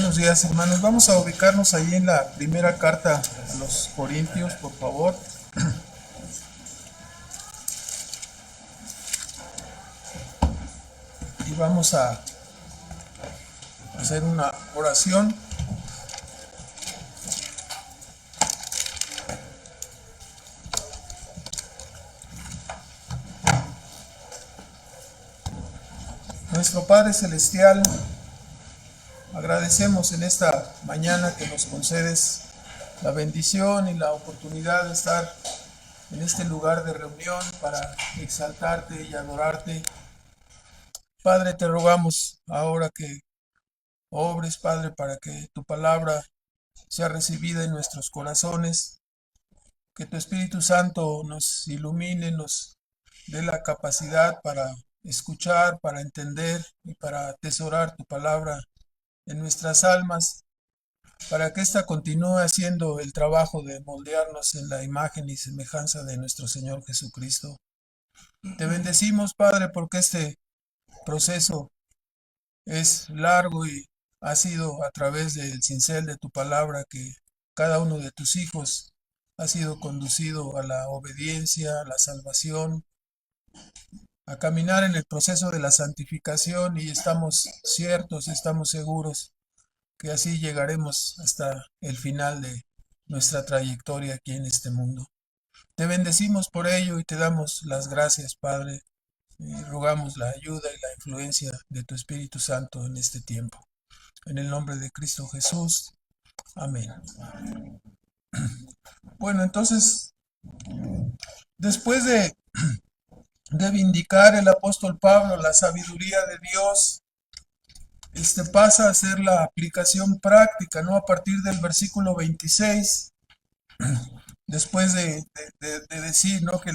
Buenos días, hermanos. Vamos a ubicarnos ahí en la primera carta a los Corintios, por favor. Y vamos a hacer una oración. Nuestro Padre Celestial, agradecemos en esta mañana que nos concedes la bendición y la oportunidad de estar en este lugar de reunión para exaltarte y adorarte. Padre, te rogamos ahora que obres, Padre, para que tu palabra sea recibida en nuestros corazones, que tu Espíritu Santo nos ilumine, nos dé la capacidad para escuchar, para entender y para atesorar tu palabra en nuestras almas, para que ésta continúe haciendo el trabajo de moldearnos en la imagen y semejanza de nuestro Señor Jesucristo. Te bendecimos, Padre, porque este proceso es largo y ha sido a través del cincel de tu palabra que cada uno de tus hijos ha sido conducido a la obediencia, a la salvación, a caminar en el proceso de la santificación, y estamos ciertos, estamos seguros que así llegaremos hasta el final de nuestra trayectoria aquí en este mundo. Te bendecimos por ello y te damos las gracias, Padre, y rogamos la ayuda y la influencia de tu Espíritu Santo en este tiempo. En el nombre de Cristo Jesús. Amén. Bueno, entonces, después de vindicar el apóstol Pablo la sabiduría de Dios, pasa a ser la aplicación práctica, ¿no? A partir del versículo 26, después de decir, ¿no? Que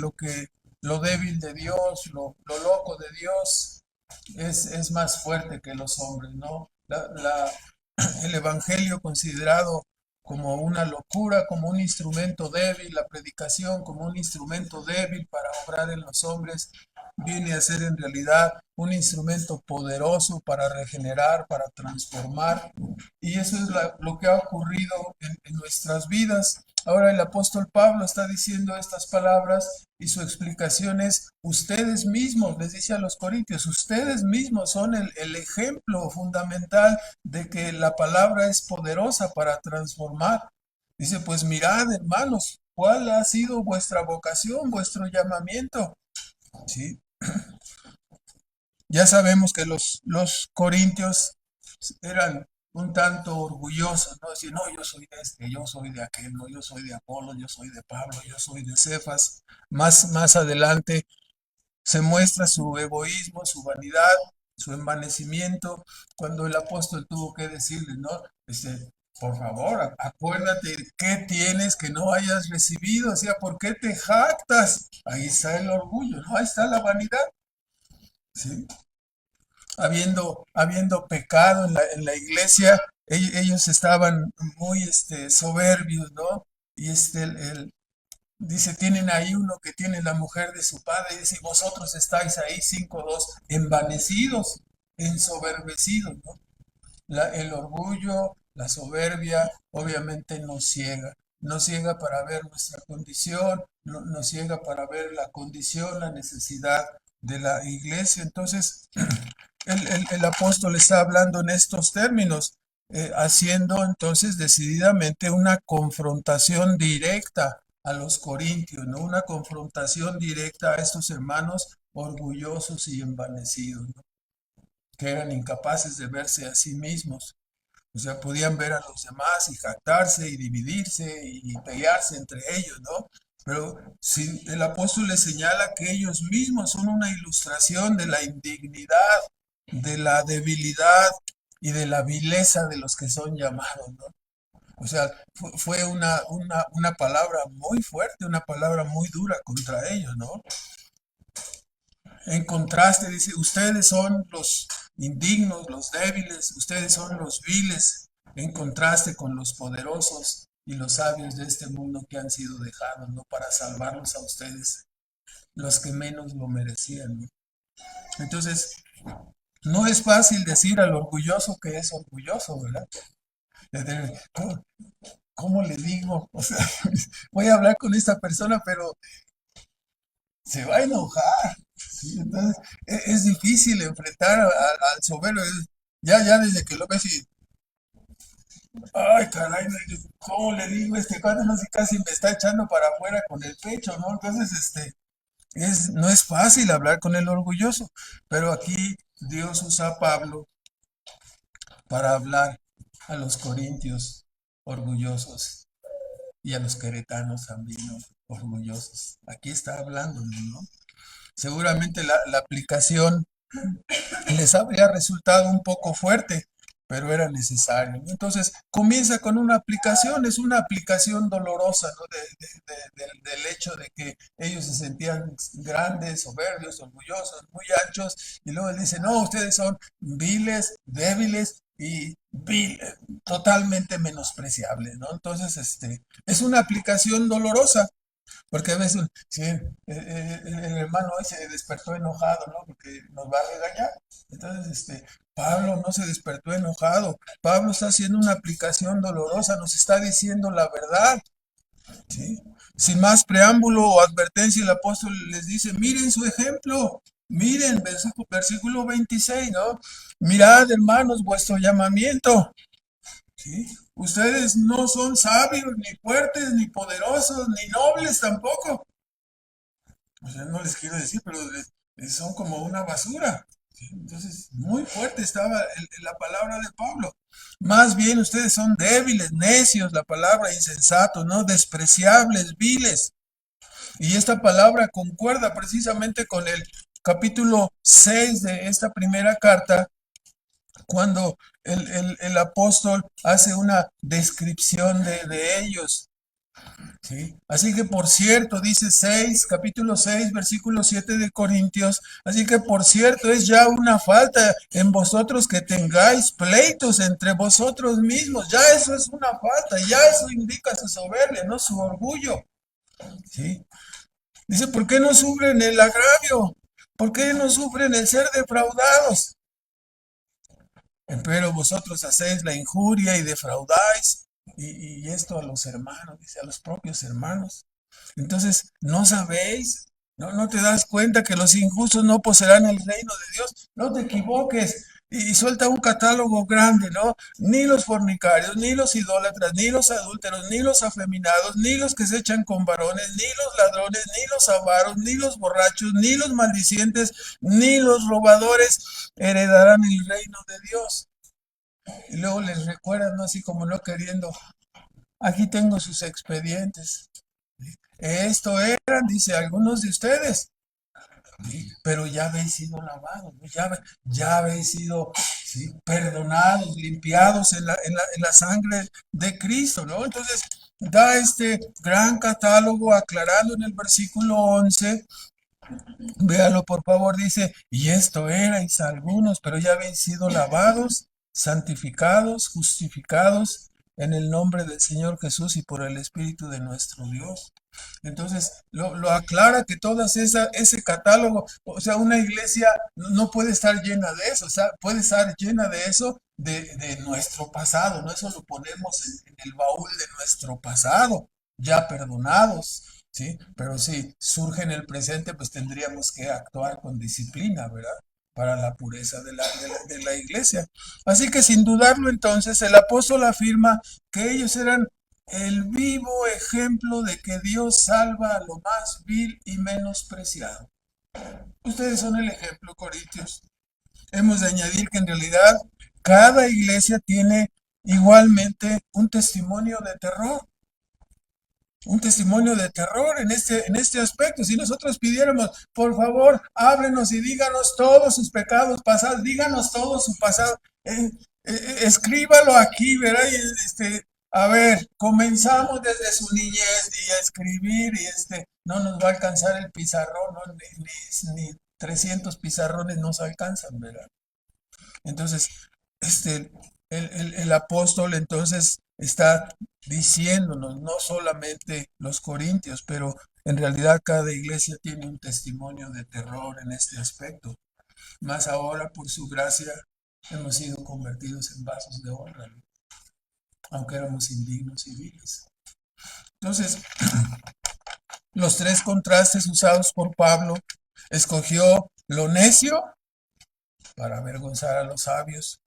lo débil de Dios, lo loco de Dios es más fuerte que los hombres, ¿no? El evangelio considerado como una locura, como un instrumento débil, la predicación como un instrumento débil para obrar en los hombres, viene a ser en realidad un instrumento poderoso para regenerar, para transformar, y eso es lo que ha ocurrido en nuestras vidas. Ahora el apóstol Pablo está diciendo estas palabras y su explicación es: ustedes mismos, les dice a los corintios, ustedes mismos son el ejemplo fundamental de que la palabra es poderosa para transformar. Dice, pues mirad, hermanos, cuál ha sido vuestra vocación, vuestro llamamiento. ¿Sí? Ya sabemos que los corintios eran un tanto orgullosos, ¿no? Decir, no, yo soy de este, yo soy de aquel, no, yo soy de Apolo, yo soy de Pablo, yo soy de Cefas. Más adelante se muestra su egoísmo, su vanidad, su envanecimiento, cuando el apóstol tuvo que decirle, ¿no? Por favor, acuérdate qué tienes que no hayas recibido, o sea, ¿por qué te jactas? Ahí está el orgullo, ¿no? Ahí está la vanidad, ¿sí? Habiendo pecado en la iglesia, ellos estaban muy soberbios, ¿no? Y dice, tienen ahí uno que tiene la mujer de su padre, y dice, vosotros estáis ahí 5:2, envanecidos, ensoberbecidos, ¿no? El orgullo, la soberbia, obviamente nos ciega para ver nuestra condición, nos ciega para ver la condición, la necesidad de la iglesia. Entonces, el apóstol está hablando en estos términos, haciendo entonces decididamente una confrontación directa a los corintios, ¿no? Una confrontación directa a estos hermanos orgullosos y envanecidos, ¿no? Que eran incapaces de verse a sí mismos. O sea, podían ver a los demás y jactarse y dividirse y pelearse entre ellos, ¿no? Pero si el apóstol les señala que ellos mismos son una ilustración de la indignidad, de la debilidad y de la vileza de los que son llamados, ¿no? O sea, fue una palabra muy fuerte, una palabra muy dura contra ellos, ¿no? En contraste, dice, ustedes son los indignos, los débiles, ustedes son los viles, en contraste con los poderosos y los sabios de este mundo que han sido dejados, ¿no? Para salvarlos a ustedes, los que menos lo merecían, ¿no? Entonces, no es fácil decir al orgulloso que es orgulloso, ¿verdad? ¿Cómo, cómo le digo? O sea, voy a hablar con esta persona, pero se va a enojar. ¿Sí? Entonces, es difícil enfrentar al soberbio. Ya desde que lo ves y, ay, caray, ¿cómo le digo? Cuando no sé, casi me está echando para afuera con el pecho, ¿no? Entonces, no es fácil hablar con el orgulloso, pero aquí Dios usa a Pablo para hablar a los corintios orgullosos y a los queretanos también, ¿no? Orgullosos. Aquí está hablando, ¿no? Seguramente la aplicación les habría resultado un poco fuerte, pero era necesario, ¿no? Entonces, comienza con una aplicación, es una aplicación dolorosa, ¿no? Del hecho de que ellos se sentían grandes, soberbios, orgullosos, muy anchos, y luego él dice, no, ustedes son viles, débiles y totalmente menospreciables, ¿no? Entonces, es una aplicación dolorosa, porque a veces, sí, el hermano hoy se despertó enojado, ¿no? Porque nos va a regañar. Entonces, Pablo no se despertó enojado. Pablo está haciendo una aplicación dolorosa, nos está diciendo la verdad, ¿sí? Sin más preámbulo o advertencia, el apóstol les dice, miren su ejemplo, miren, versículo 26, ¿no? Mirad, hermanos, vuestro llamamiento. ¿Sí? Ustedes no son sabios, ni fuertes, ni poderosos, ni nobles tampoco. O sea, no les quiero decir, pero son como una basura. ¿Sí? Entonces, muy fuerte estaba la palabra de Pablo. Más bien ustedes son débiles, necios, la palabra insensatos, ¿no? Despreciables, viles. Y esta palabra concuerda precisamente con el capítulo 6 de esta primera carta, cuando el apóstol hace una descripción de ellos. ¿Sí? Así que por cierto, dice 6 capítulo 6 versículo 7 de Corintios, así que por cierto es ya una falta en vosotros que tengáis pleitos entre vosotros mismos, ya eso es una falta, ya eso indica su soberbia, no su orgullo. ¿Sí? Dice, ¿por qué no sufren el agravio? ¿Por qué no sufren el ser defraudados? Pero vosotros hacéis la injuria y defraudáis, y esto a los hermanos, dice, a los propios hermanos. Entonces, ¿no sabéis? ¿No te das cuenta que los injustos no poseerán el reino de Dios? No te equivoques. Y suelta un catálogo grande, ¿no? Ni los fornicarios, ni los idólatras, ni los adúlteros, ni los afeminados, ni los que se echan con varones, ni los ladrones, ni los avaros, ni los borrachos, ni los maldicientes, ni los robadores heredarán el reino de Dios. Y luego les recuerdan, ¿no? Así como no queriendo, aquí tengo sus expedientes. Esto eran, dice, algunos de ustedes, ¿sí? Pero ya habéis sido lavados, ¿no? Ya habéis sido, ¿sí? Perdonados, limpiados en la sangre de Cristo, ¿no? Entonces, da este gran catálogo aclarando en el versículo 11. Véalo por favor, dice, y esto erais algunos, pero ya habéis sido lavados, santificados, justificados en el nombre del Señor Jesús y por el Espíritu de nuestro Dios. Entonces, lo aclara que ese catálogo, o sea, una iglesia no puede estar llena de eso, o sea, puede estar llena de eso de nuestro pasado, ¿no? Eso lo ponemos en el baúl de nuestro pasado, ya perdonados, ¿sí? Pero si surge en el presente, pues tendríamos que actuar con disciplina, ¿verdad? Para la pureza de la iglesia. Así que sin dudarlo entonces, el apóstol afirma que ellos eran el vivo ejemplo de que Dios salva a lo más vil y menospreciado. Ustedes son el ejemplo, Corintios. Hemos de añadir que en realidad cada iglesia tiene igualmente un testimonio de terror en este aspecto. Si nosotros pidiéramos, por favor, háblenos y díganos todos sus pecados pasados, díganos todo su pasado, escríbalo aquí, ¿verdad? Y a ver, comenzamos desde su niñez y a escribir y no nos va a alcanzar el pizarrón, ¿no? Ni 300 pizarrones nos alcanzan, ¿verdad? Entonces, el apóstol entonces está diciéndonos, no solamente los corintios, pero en realidad cada iglesia tiene un testimonio de terror en este aspecto. Más ahora, por su gracia, hemos sido convertidos en vasos de honra. aunque éramos indignos y viles. Entonces, los tres contrastes usados por Pablo, escogió lo necio para avergonzar a los sabios,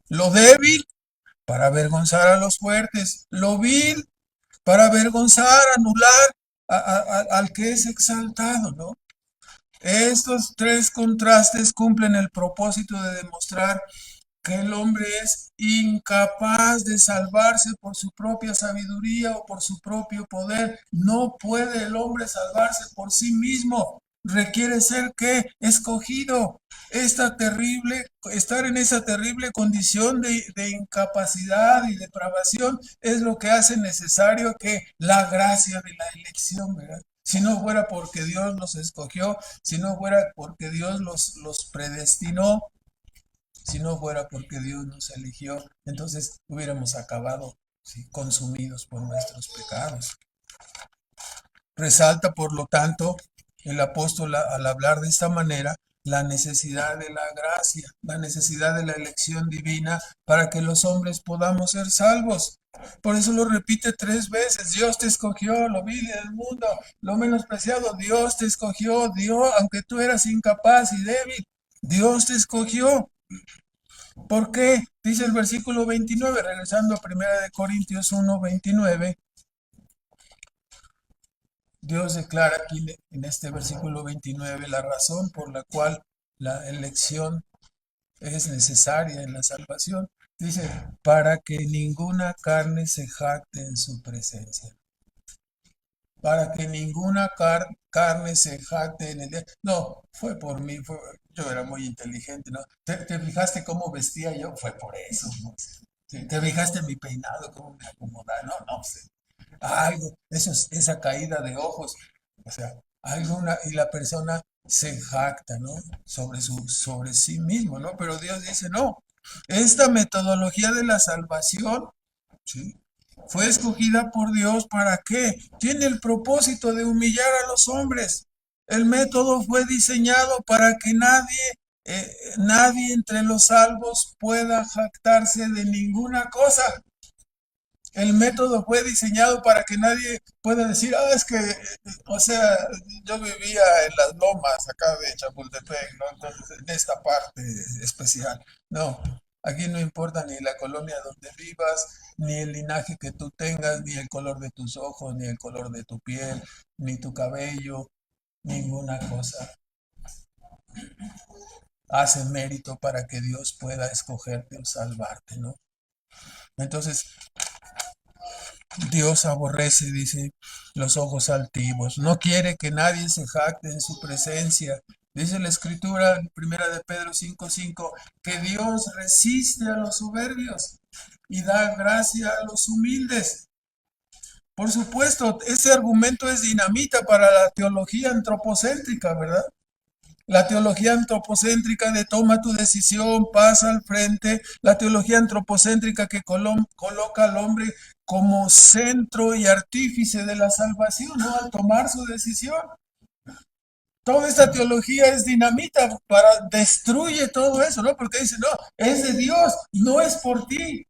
lo débil para avergonzar a los fuertes, lo vil para avergonzar, anular al que es exaltado, ¿no? Estos tres contrastes cumplen el propósito de demostrar que el hombre es incapaz de salvarse por su propia sabiduría o por su propio poder. No puede el hombre salvarse por sí mismo. Requiere ser que escogido. Estar en esa terrible condición de incapacidad y depravación es lo que hace necesario que la gracia de la elección, ¿verdad? Si no fuera porque Dios los escogió, si no fuera porque Dios los predestinó, si no fuera porque Dios nos eligió, entonces hubiéramos acabado, ¿sí?, consumidos por nuestros pecados. Resalta, por lo tanto, el apóstol al hablar de esta manera la necesidad de la gracia, la necesidad de la elección divina para que los hombres podamos ser salvos. Por eso lo repite 3 veces: Dios te escogió, lo vil del mundo, lo menospreciado, Dios te escogió, Dios, aunque tú eras incapaz y débil, Dios te escogió. ¿Por qué? Dice el versículo 29, regresando a 1 Corintios 1:29, Dios declara aquí en este versículo 29 la razón por la cual la elección es necesaria en la salvación. Dice, para que ninguna carne se jacte en su presencia. Para que ninguna carne se jacte en el día. No, fue por mí, yo era muy inteligente, ¿no? ¿Te fijaste cómo vestía yo? Fue por eso, ¿no? Sí, ¿te fijaste en mi peinado, cómo me acomodaba? No, no sé. Algo, esa caída de ojos, o sea, alguna, y la persona se jacta, ¿no? Sobre sí mismo, ¿no? Pero Dios dice, no, esta metodología de la salvación, ¿sí?, fue escogida por Dios. ¿Para qué? Tiene el propósito de humillar a los hombres. El método fue diseñado para que nadie entre los salvos pueda jactarse de ninguna cosa. El método fue diseñado para que nadie pueda decir, es que, o sea, yo vivía en las lomas acá de Chapultepec, ¿no? Entonces, en esta parte especial. No, aquí no importa ni la colonia donde vivas, ni el linaje que tú tengas, ni el color de tus ojos, ni el color de tu piel, ni tu cabello, ninguna cosa hace mérito para que Dios pueda escogerte o salvarte, ¿no? Entonces, Dios aborrece, dice, los ojos altivos. No quiere que nadie se jacte en su presencia. Dice la escritura en 1 de Pedro 5:5 que Dios resiste a los soberbios y da gracia a los humildes. Por supuesto, ese argumento es dinamita para la teología antropocéntrica, ¿verdad? La teología antropocéntrica de toma tu decisión, pasa al frente. La teología antropocéntrica que coloca al hombre como centro y artífice de la salvación, ¿no?, al tomar su decisión. Toda esta teología es dinamita destruye todo eso, ¿no? Porque dice, no, es de Dios, no es por ti.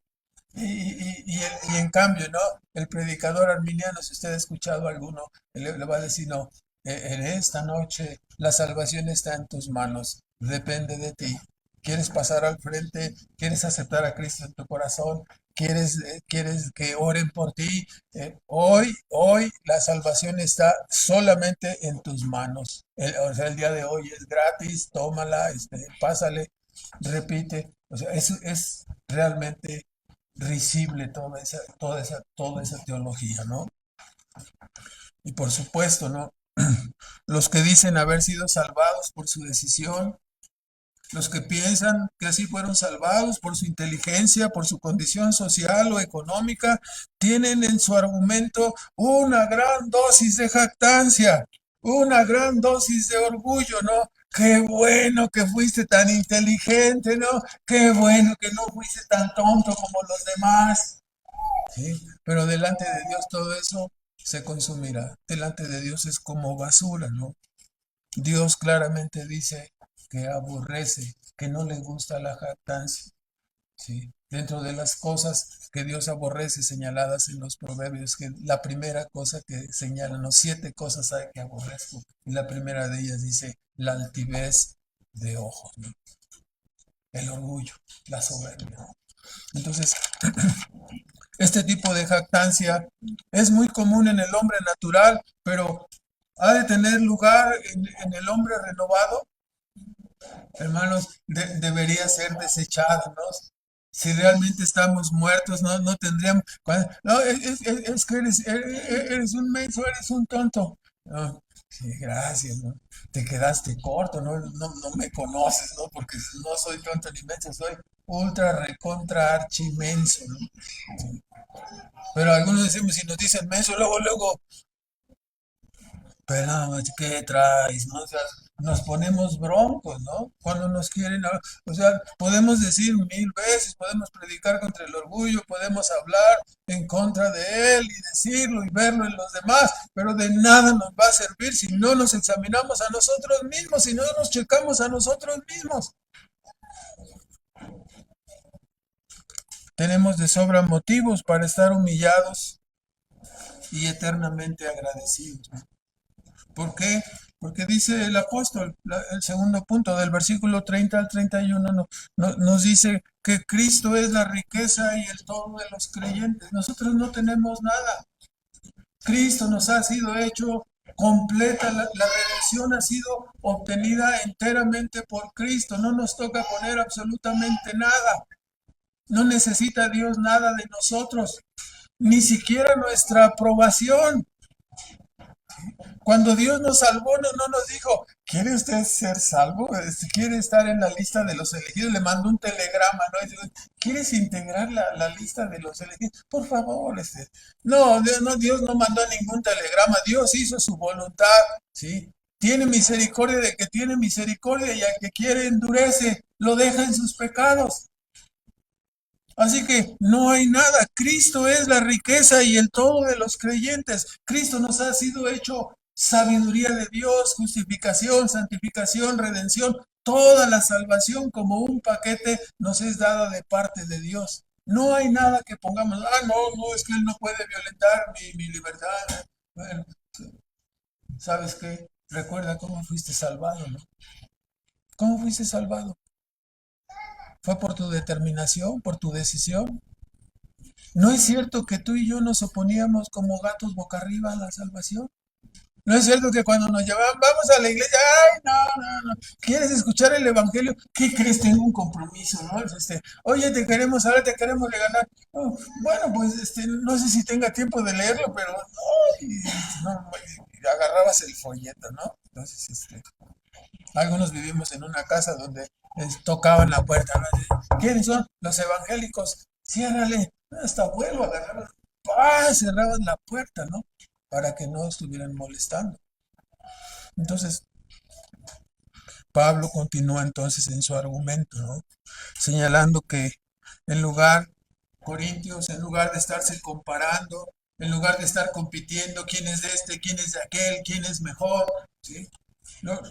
Y en cambio, ¿no? El predicador arminiano, si usted ha escuchado a alguno, le va a decir, no, en esta noche la salvación está en tus manos, depende de ti. ¿Quieres pasar al frente? ¿Quieres aceptar a Cristo en tu corazón? ¿Quieres que oren por ti? Hoy la salvación está solamente en tus manos. O sea, el día de hoy es gratis, tómala, pásale, repite. O sea, es realmente risible toda esa teología, ¿no? Y por supuesto, ¿no? Los que dicen haber sido salvados por su decisión, los que piensan que así fueron salvados por su inteligencia, por su condición social o económica, tienen en su argumento una gran dosis de jactancia, una gran dosis de orgullo, ¿no? Qué bueno que fuiste tan inteligente, ¿no? Qué bueno que no fuiste tan tonto como los demás. ¿Sí? Pero delante de Dios todo eso se consumirá. Delante de Dios es como basura, ¿no? Dios claramente dice que aborrece, que no le gusta la jactancia. ¿sí? Dentro de las cosas que Dios aborrece señaladas en los proverbios, que la primera cosa que señalan, los 7 cosas hay que aborrezco, y la primera de ellas dice la altivez de ojos, ¿no? El orgullo, la soberbia, ¿no? Entonces, este tipo de jactancia es muy común en el hombre natural, pero ha de tener lugar en el hombre renovado, hermanos, debería ser desechada, ¿no? Si realmente estamos muertos, no tendríamos. No, es que eres un menso, eres un tonto. No, sí, gracias, ¿no? Te quedaste corto, no me conoces, ¿no? Porque no soy tonto ni menso, soy ultra recontra archimenso, ¿no? Sí. Pero algunos decimos, si nos dicen menso, luego pero, ¿qué traes? ¿No? O sea, nos ponemos broncos, ¿no? Cuando nos quieren, o sea, podemos decir 1000 veces, podemos predicar contra el orgullo, podemos hablar en contra de él y decirlo y verlo en los demás, pero de nada nos va a servir si no nos examinamos a nosotros mismos, si no nos checamos a nosotros mismos. Tenemos de sobra motivos para estar humillados y eternamente agradecidos, ¿no? ¿Por qué? Porque dice el apóstol, el segundo punto del versículo 30 al 31, nos dice que Cristo es la riqueza y el todo de los creyentes. Nosotros no tenemos nada. Cristo nos ha sido hecho completa, la redención ha sido obtenida enteramente por Cristo. No nos toca poner absolutamente nada. No necesita Dios nada de nosotros, ni siquiera nuestra aprobación. Cuando Dios nos salvó, no nos dijo, ¿quiere usted ser salvo? ¿Quiere estar en la lista de los elegidos? Le mandó un telegrama, ¿no? Dice, ¿quieres integrar la lista de los elegidos? Por favor, No, Dios no mandó ningún telegrama, Dios hizo su voluntad, ¿sí? Tiene misericordia de que tiene misericordia y al que quiere endurece, lo deja en sus pecados. Así que no hay nada. Cristo es la riqueza y el todo de los creyentes. Cristo nos ha sido hecho sabiduría de Dios, justificación, santificación, redención. Toda la salvación como un paquete nos es dada de parte de Dios. No hay nada que pongamos, no, es que Él no puede violentar mi libertad. Bueno, ¿sabes qué? Recuerda cómo fuiste salvado, ¿no? ¿Cómo fuiste salvado? ¿Fue por tu determinación, por tu decisión? ¿No es cierto que tú y yo nos oponíamos como gatos boca arriba a la salvación? ¿No es cierto que cuando nos llevaban, vamos a la iglesia, ay, no, ¿quieres escuchar el evangelio? ¿Qué crees? Tengo un compromiso, ¿no? Oye, te queremos, ahora te queremos regalar. Oh, bueno, pues, no sé si tenga tiempo de leerlo, pero, no, y agarrabas el folleto, ¿no? Entonces, algunos vivimos en una casa donde tocaban la puerta, ¿no? ¿Quiénes son? Los evangélicos. Ciérrale. Hasta vuelvo a agarrar. ¡Pah! Cerraban la puerta, ¿no? Para que no estuvieran molestando. Entonces, Pablo continúa entonces en su argumento, ¿no? Señalando que en lugar, Corintios, en lugar de estarse comparando, en lugar de estar compitiendo, quién es de este, quién es de aquel, quién es mejor, ¿sí? Lo,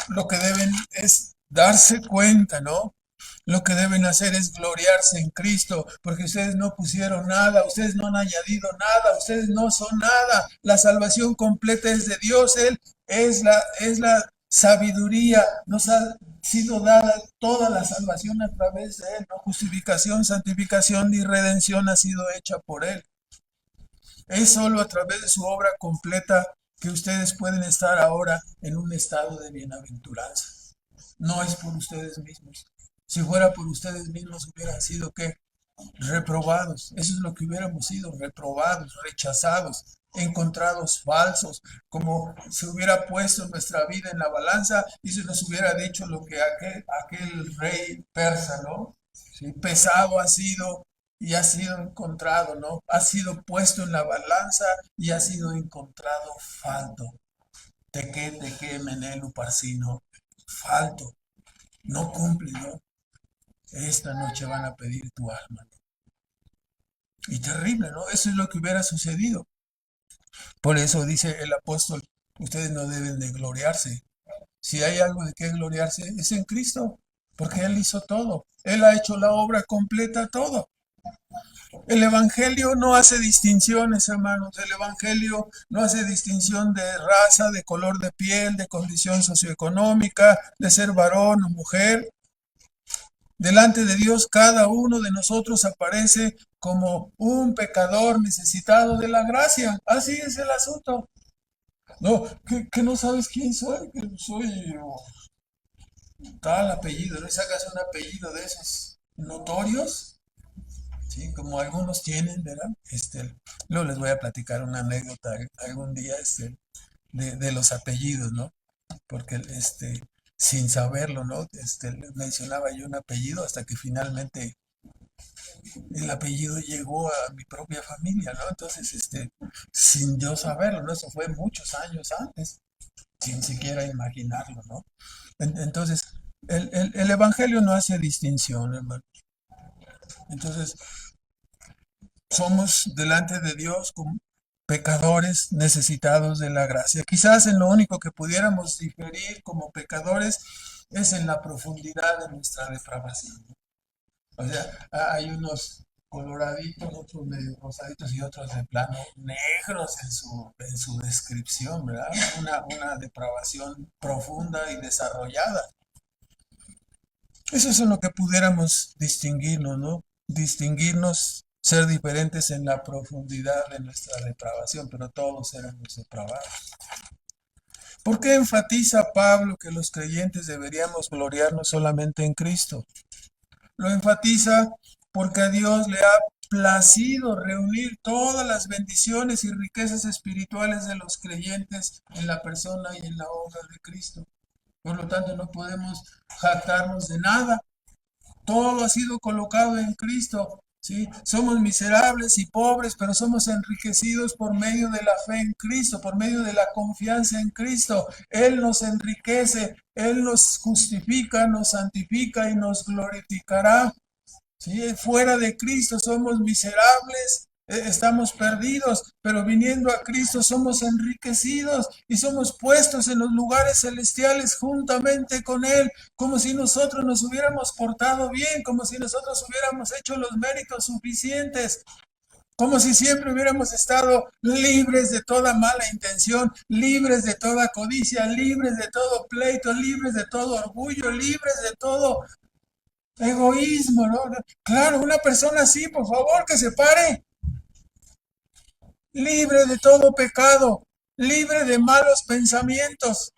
lo que deben es darse cuenta, ¿no? Lo que deben hacer es gloriarse en Cristo, porque ustedes no pusieron nada, ustedes no han añadido nada, ustedes no son nada. La salvación completa es de Dios, Él es la sabiduría, nos ha sido dada toda la salvación a través de Él, ¿no? Justificación, santificación y redención ha sido hecha por Él. Es solo a través de su obra completa que ustedes pueden estar ahora en un estado de bienaventuranza. No es por ustedes mismos. Si fuera por ustedes mismos hubieran sido ¿qué? Reprobados. Eso es lo que hubiéramos sido, reprobados, rechazados, encontrados falsos, como se hubiera puesto nuestra vida en la balanza y se nos hubiera dicho lo que aquel rey persa, ¿no? Sí, pesado ha sido y ha sido encontrado, ¿no? Ha sido puesto en la balanza y ha sido encontrado falto. Te que menelu parsino, falto, no cumple, ¿no? Esta noche van a pedir tu alma, ¿no? Y terrible, ¿no? Eso es lo que hubiera sucedido. Por eso dice el apóstol, ustedes no deben de gloriarse. Si hay algo de qué gloriarse, es en Cristo. porque Él hizo todo. Él ha hecho la obra completa, todo. El Evangelio no hace distinciones, hermanos. El Evangelio no hace distinción de raza, de color de piel, de condición socioeconómica, de ser varón o mujer. Delante de Dios, cada uno de nosotros aparece como un pecador necesitado de la gracia. Así es el asunto. No, que no sabes quién soy, que soy tal apellido, no sacas un apellido de esos notorios, sí, como algunos tienen, ¿verdad? Luego les voy a platicar una anécdota algún día, de los apellidos, ¿no? Porque, sin saberlo, ¿no? Mencionaba yo un apellido hasta que finalmente el apellido llegó a mi propia familia, ¿no? Entonces, sin yo saberlo, ¿no? Eso fue muchos años antes, sin siquiera imaginarlo, ¿no? Entonces, el Evangelio no hace distinción, hermano. Entonces, somos delante de Dios como pecadores necesitados de la gracia. Quizás en lo único que pudiéramos diferir como pecadores es en la profundidad de nuestra depravación. O sea, hay unos coloraditos, otros medio rosaditos y otros de plano negros en su descripción, ¿verdad? Una depravación profunda y desarrollada. Eso es en lo que pudiéramos distinguirnos, ¿no? Distinguirnos, ser diferentes en la profundidad de nuestra depravación, pero todos éramos depravados. ¿Por qué enfatiza Pablo que los creyentes deberíamos gloriarnos solamente en Cristo? Lo enfatiza porque a Dios le ha placido reunir todas las bendiciones y riquezas espirituales de los creyentes en la persona y en la obra de Cristo. Por lo tanto, no podemos jactarnos de nada. Todo ha sido colocado en Cristo. ¿Sí? Somos miserables y pobres, pero somos enriquecidos por medio de la fe en Cristo, por medio de la confianza en Cristo. Él nos enriquece, Él nos justifica, nos santifica y nos glorificará. ¿Sí? Fuera de Cristo somos miserables, estamos perdidos, pero viniendo a Cristo somos enriquecidos y somos puestos en los lugares celestiales juntamente con Él, como si nosotros nos hubiéramos portado bien, como si nosotros hubiéramos hecho los méritos suficientes. Como si siempre hubiéramos estado libres de toda mala intención, libres de toda codicia, libres de todo pleito, libres de todo orgullo, libres de todo egoísmo, ¿no? Claro, una persona así, por favor, que se pare, libre de todo pecado, libre de malos pensamientos,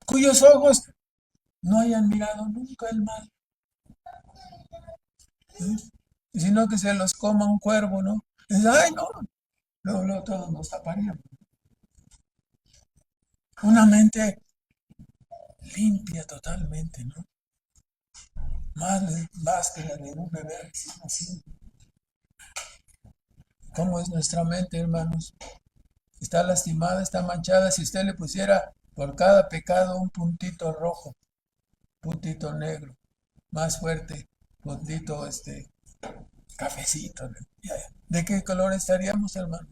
cuyos ojos no hayan mirado nunca el mal, ¿sí? Sino que se los coma un cuervo, ¿no? Ay, no, luego todos nos taparíamos. Una mente limpia totalmente, ¿no? Más que la de un bebé recién nacido. ¿Cómo es nuestra mente, hermanos? Está lastimada, está manchada. Si usted le pusiera por cada pecado un puntito rojo, puntito negro, más fuerte, puntito cafecito, ¿no? ¿De qué color estaríamos, hermanos?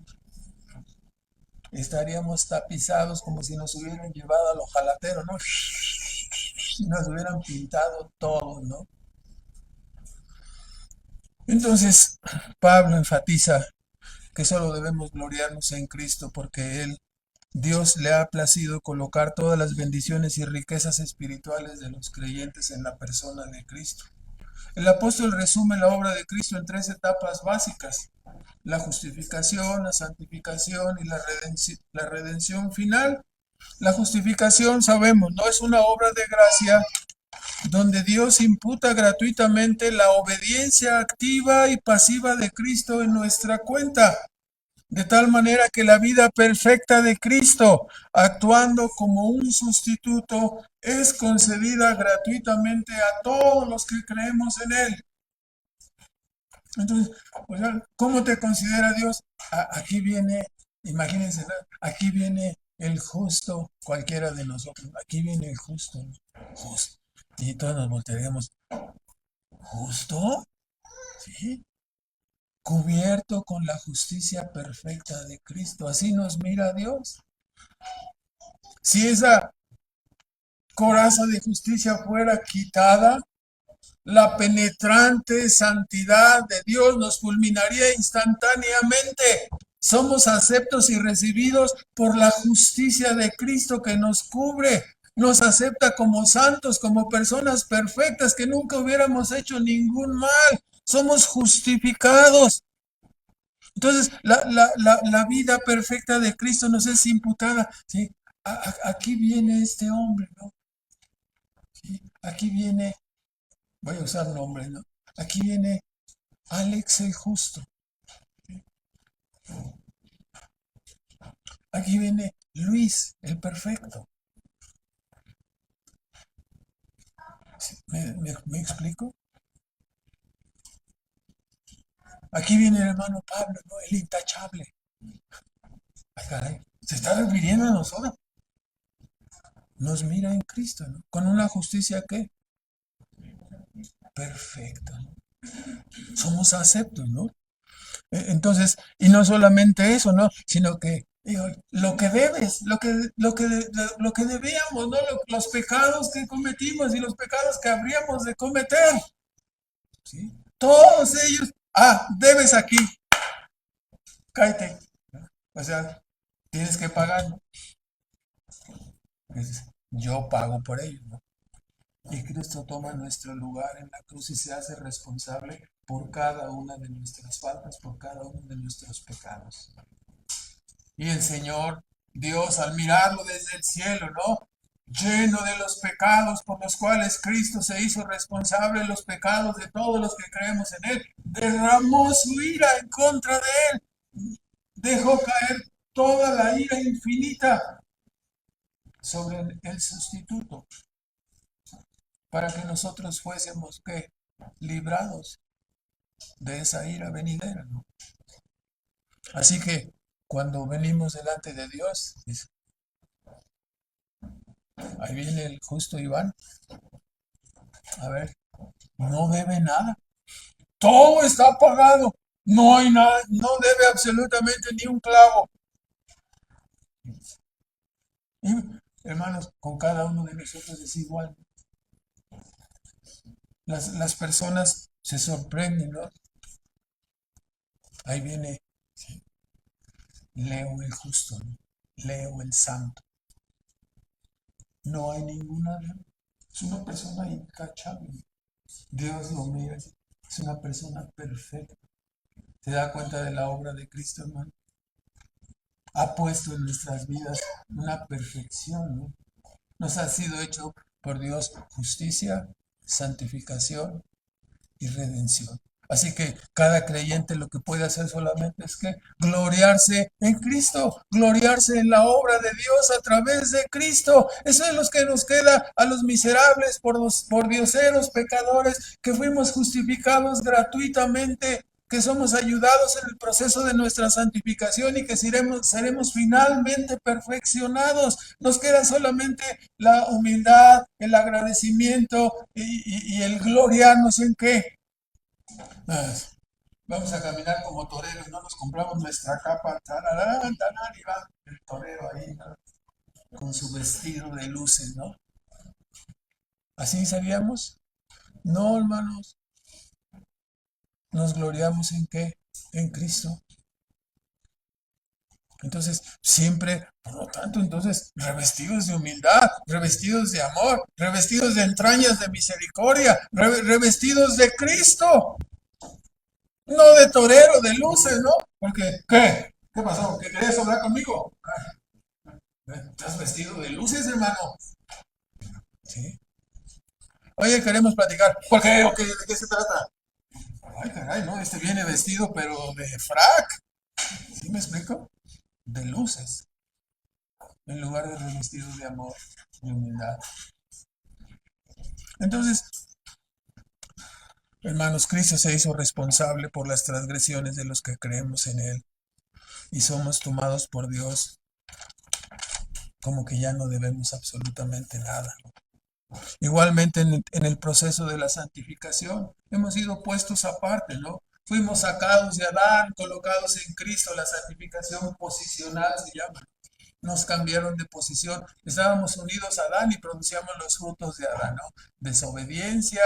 Estaríamos tapizados como si nos hubieran llevado al ojalatero, ¿no? Si nos hubieran pintado todo, ¿no? Entonces, Pablo enfatiza que solo debemos gloriarnos en Cristo porque Dios le ha placido colocar todas las bendiciones y riquezas espirituales de los creyentes en la persona de Cristo. El apóstol resume la obra de Cristo en tres etapas básicas: la justificación, la santificación y la redención final. La justificación, sabemos, no es una obra de gracia donde Dios imputa gratuitamente la obediencia activa y pasiva de Cristo en nuestra cuenta, de tal manera que la vida perfecta de Cristo, actuando como un sustituto, es concedida gratuitamente a todos los que creemos en Él. Entonces, ¿cómo te considera Dios? Aquí viene, imagínense, aquí viene el justo, cualquiera de nosotros, aquí viene el justo, justo. Y todos nos voltearíamos, ¿justo? ¿Sí? Cubierto con la justicia perfecta de Cristo. Así nos mira Dios. Si esa coraza de justicia fuera quitada, la penetrante santidad de Dios nos fulminaría instantáneamente. Somos aceptos y recibidos por la justicia de Cristo que nos cubre. Nos acepta como santos, como personas perfectas que nunca hubiéramos hecho ningún mal. Somos justificados. Entonces, la vida perfecta de Cristo nos es imputada. ¿Sí? Aquí viene este hombre, ¿no? ¿Sí? Aquí viene, voy a usar nombres, ¿no? Aquí viene Alex el justo. Aquí viene Luis el perfecto. ¿Me explico? Aquí viene el hermano Pablo, ¿no? El intachable. Ay, caray, se está refiriendo a nosotros. Nos mira en Cristo, ¿no? Con una justicia que perfecta, ¿no? Somos aceptos, ¿no? Entonces, y no solamente eso, ¿no? Sino que digo, lo que debes, lo que debíamos, ¿no? Los pecados que cometimos y los pecados que habríamos de cometer, ¿sí? Todos ellos, debes aquí, cállate. O sea, tienes que pagar, ¿no? Dices, yo pago por ello, ¿no? Y Cristo toma nuestro lugar en la cruz y se hace responsable por cada una de nuestras faltas, por cada uno de nuestros pecados. Y el Señor, Dios, al mirarlo desde el cielo, ¿no? Lleno de los pecados por los cuales Cristo se hizo responsable, los pecados de todos los que creemos en Él, derramó su ira en contra de Él, dejó caer toda la ira infinita sobre el sustituto, para que nosotros fuésemos, ¿qué? Librados de esa ira venidera, ¿no? Así que cuando venimos delante de Dios, dice, ahí viene el justo Iván, a ver, no debe nada, todo está pagado, no hay nada, no debe absolutamente ni un clavo. Y, hermanos, con cada uno de nosotros es igual. Las personas se sorprenden, ¿no? Ahí viene, sí, Leo el justo, ¿no? Leo el santo. No hay ninguna, ¿no? Es una persona intachable. Dios lo mira, es una persona perfecta. ¿Se da cuenta de la obra de Cristo, hermano? Ha puesto en nuestras vidas una perfección, ¿no? Nos ha sido hecho por Dios justicia, santificación y redención. Así que cada creyente lo que puede hacer solamente es que gloriarse en Cristo, gloriarse en la obra de Dios a través de Cristo. Eso es lo que nos queda a los miserables, por dioseros, pecadores, que fuimos justificados gratuitamente, que somos ayudados en el proceso de nuestra santificación y que seremos finalmente perfeccionados. Nos queda solamente la humildad, el agradecimiento y el gloriarnos en qué. Vamos a caminar como toreros, no nos compramos nuestra capa, tararán, tararán, y va el torero ahí, ¿no? Con su vestido de luces, ¿no? ¿Así sabíamos? No, hermanos, nos gloriamos en qué, en Cristo. Entonces, siempre, por lo tanto, entonces, revestidos de humildad, revestidos de amor, revestidos de entrañas de misericordia, revestidos de Cristo. No de torero, de luces, ¿no? Porque, ¿qué? ¿Qué pasó? ¿Qué querías hablar conmigo? ¿Estás vestido de luces, hermano? Sí. Oye, queremos platicar. ¿Por qué? ¿O qué? ¿De qué se trata? Ay, caray, no, este viene vestido, pero de frac. ¿Sí me explico? De luces, en lugar de revestido de amor y humildad. Entonces, hermanos, Cristo se hizo responsable por las transgresiones de los que creemos en Él y somos tomados por Dios como que ya no debemos absolutamente nada. Igualmente en el proceso de la santificación hemos sido puestos aparte, ¿no? Fuimos sacados de Adán, colocados en Cristo, la santificación posicional se llama. nos cambiaron de posición. Estábamos unidos a Adán y producíamos los frutos de Adán, ¿no? Desobediencia,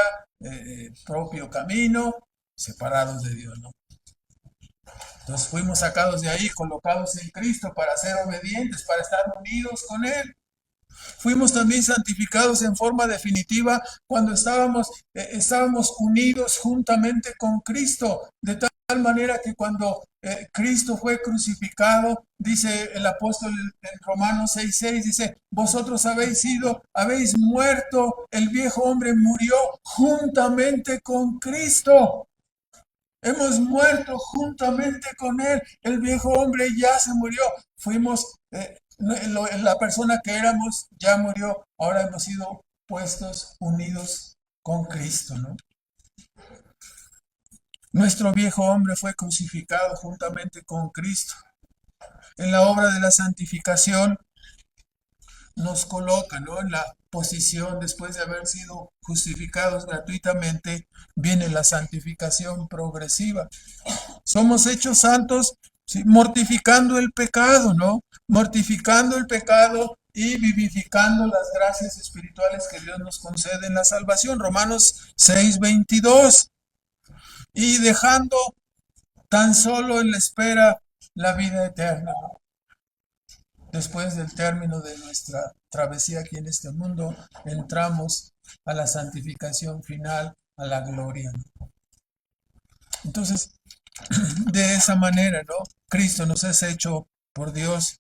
propio camino, separados de Dios, ¿no? Entonces fuimos sacados de ahí, colocados en Cristo para ser obedientes, para estar unidos con Él. Fuimos también santificados en forma definitiva cuando estábamos unidos juntamente con Cristo, de tal manera que cuando Cristo fue crucificado, dice el apóstol en Romanos 6:6, dice, vosotros habéis muerto, el viejo hombre murió juntamente con Cristo. Hemos muerto juntamente con Él. El viejo hombre ya se murió. La persona que éramos ya murió. Ahora hemos sido puestos unidos con Cristo, ¿no? Nuestro viejo hombre fue crucificado juntamente con Cristo. En la obra de la santificación nos coloca, ¿no? En la posición, después de haber sido justificados gratuitamente, viene la santificación progresiva. Somos hechos santos, ¿sí? Mortificando el pecado, ¿no? Mortificando el pecado y vivificando las gracias espirituales que Dios nos concede en la salvación. Romanos 6:22. Y dejando tan solo en la espera la vida eterna, ¿no? Después del término de nuestra travesía aquí en este mundo, entramos a la santificación final, a la gloria, ¿no? Entonces, de esa manera, ¿no? Cristo nos es hecho por Dios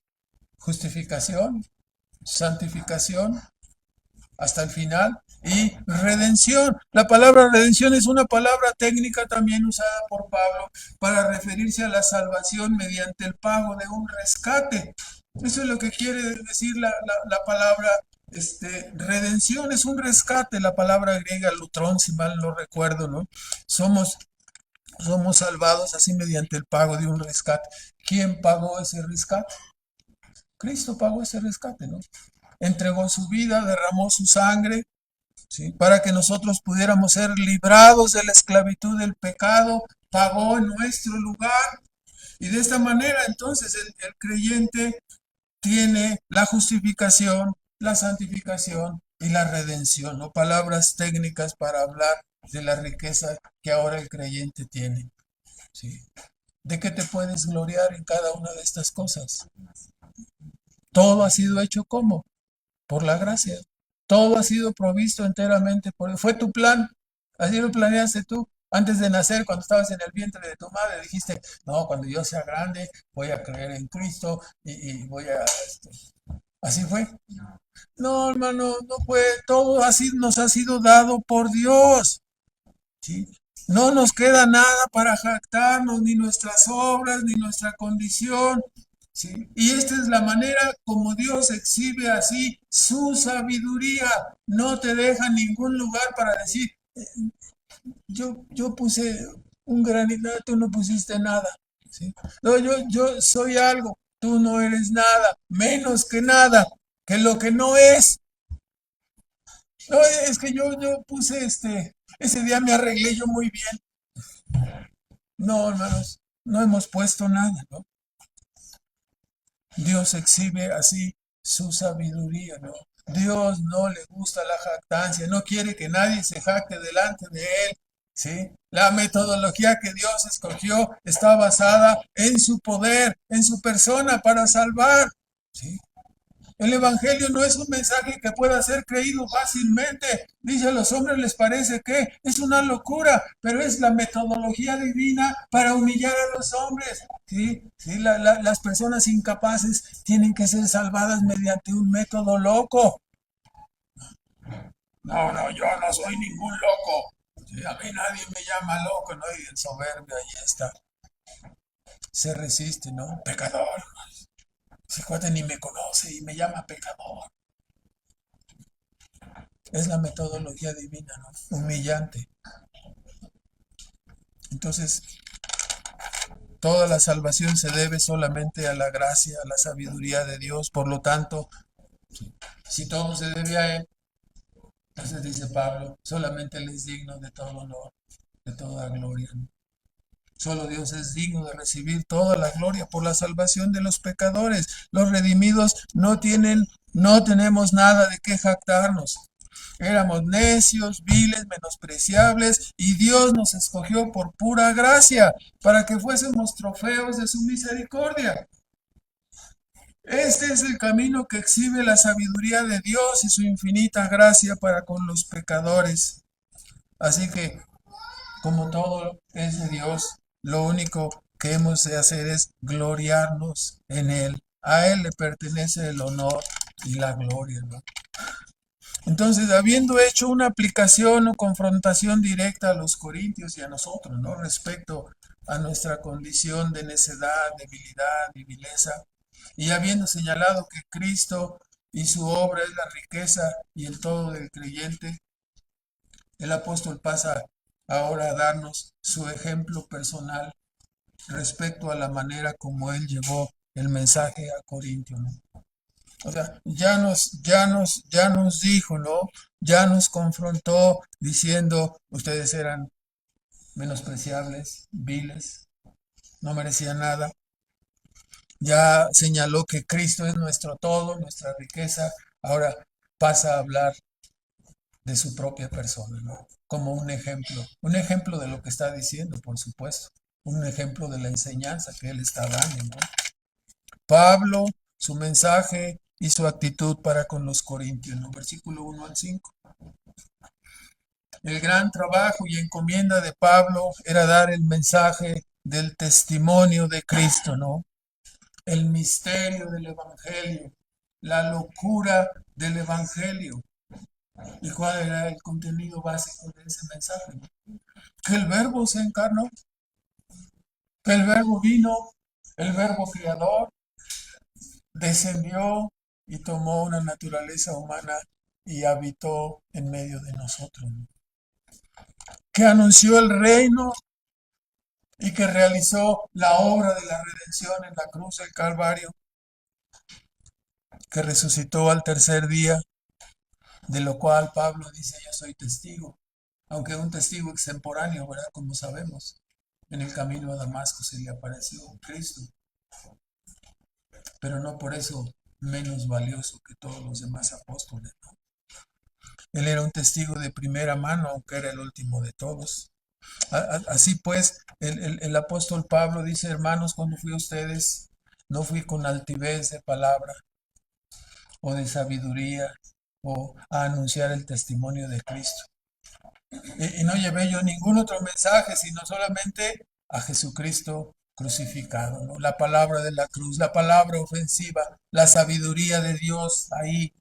justificación, santificación hasta el final y redención. La palabra redención es una palabra técnica también usada por Pablo para referirse a la salvación mediante el pago de un rescate. Eso es lo que quiere decir la palabra redención, es un rescate, la palabra griega lutrón, si mal no recuerdo, ¿no? Somos salvados así mediante el pago de un rescate. ¿Quién pagó ese rescate? Cristo pagó ese rescate, ¿no? Entregó su vida, derramó su sangre, ¿sí? Para que nosotros pudiéramos ser librados de la esclavitud del pecado, pagó en nuestro lugar. Y de esta manera, entonces, el creyente tiene la justificación, la santificación y la redención, ¿no? Palabras técnicas para hablar de la riqueza que ahora el creyente tiene, ¿sí? ¿De qué te puedes gloriar en cada una de estas cosas? Todo ha sido hecho ¿cómo? Por la gracia. Todo ha sido provisto enteramente por... Fue tu plan. Así lo planeaste tú. Antes de nacer, cuando estabas en el vientre de tu madre, dijiste, no, cuando yo sea grande, voy a creer en Cristo y voy a... ¿Así fue? No, hermano, no fue. Todo así nos ha sido dado por Dios, ¿sí? No nos queda nada para jactarnos, ni nuestras obras, ni nuestra condición, ¿sí? Y esta es la manera como Dios exhibe así su sabiduría. No te deja ningún lugar para decir, yo puse un granito, tú no pusiste nada, ¿sí? No, yo soy algo, tú no eres nada, menos que nada, que lo que no es. No, es que yo puse ese día me arreglé yo muy bien. No, hermanos, no hemos puesto nada, ¿no? Dios exhibe así su sabiduría, ¿no? Dios no le gusta la jactancia, no quiere que nadie se jacte delante de él, ¿sí? La metodología que Dios escogió está basada en su poder, en su persona para salvar, ¿sí? El Evangelio no es un mensaje que pueda ser creído fácilmente. Dice, a los hombres les parece que es una locura, pero es la metodología divina para humillar a los hombres. ¿Sí? ¿Sí? Las personas incapaces tienen que ser salvadas mediante un método loco. No, yo no soy ningún loco. Sí, a mí nadie me llama loco, ¿no? Y el soberbio ahí está. Se resiste, ¿no? Pecador. Ese cuate ni me conoce y me llama pecador. Es la metodología divina, ¿no? Humillante. Entonces, toda la salvación se debe solamente a la gracia, a la sabiduría de Dios. Por lo tanto, si todo se debe a Él, entonces dice Pablo, solamente Él es digno de todo honor, de toda gloria, ¿no? Solo Dios es digno de recibir toda la gloria por la salvación de los pecadores. Los redimidos no tenemos nada de qué jactarnos. Éramos necios, viles, menospreciables, y Dios nos escogió por pura gracia, para que fuésemos trofeos de su misericordia. Este es el camino que exhibe la sabiduría de Dios y su infinita gracia para con los pecadores. Así que, como todo es de Dios, lo único que hemos de hacer es gloriarnos en Él. A Él le pertenece el honor y la gloria, ¿no? Entonces, habiendo hecho una aplicación o confrontación directa a los corintios y a nosotros, ¿no? Respecto a nuestra condición de necedad, debilidad y vileza, y habiendo señalado que Cristo y su obra es la riqueza y el todo del creyente, el apóstol pasa ahora a darnos su ejemplo personal respecto a la manera como él llevó el mensaje a Corintio, ¿no? O sea, ya nos dijo, ¿no? Ya nos confrontó diciendo, ustedes eran menospreciables, viles, no merecían nada. Ya señaló que Cristo es nuestro todo, nuestra riqueza. Ahora pasa a hablar de su propia persona, ¿no? Como un ejemplo de lo que está diciendo, por supuesto, un ejemplo de la enseñanza que él está dando, ¿no? Pablo, su mensaje y su actitud para con los corintios, ¿no? Versículo 1 al 5. El gran trabajo y encomienda de Pablo era dar el mensaje del testimonio de Cristo, ¿no? El misterio del Evangelio, la locura del Evangelio. ¿Y cuál era el contenido básico de ese mensaje? Que el Verbo se encarnó, que el Verbo vino, el Verbo creador, descendió y tomó una naturaleza humana y habitó en medio de nosotros, que anunció el reino y que realizó la obra de la redención en la cruz del Calvario, que resucitó al tercer día, de lo cual Pablo dice: yo soy testigo, aunque un testigo extemporáneo, ¿verdad? Como sabemos, en el camino a Damasco se le apareció Cristo, pero no por eso menos valioso que todos los demás apóstoles, ¿no? Él era un testigo de primera mano, aunque era el último de todos. Así pues, el apóstol Pablo dice: hermanos, cuando fui a ustedes, no fui con altivez de palabra o de sabiduría o a anunciar el testimonio de Cristo. Y no llevé yo ningún otro mensaje, sino solamente a Jesucristo crucificado, ¿no? La palabra de la cruz, la palabra ofensiva, la sabiduría de Dios ahí.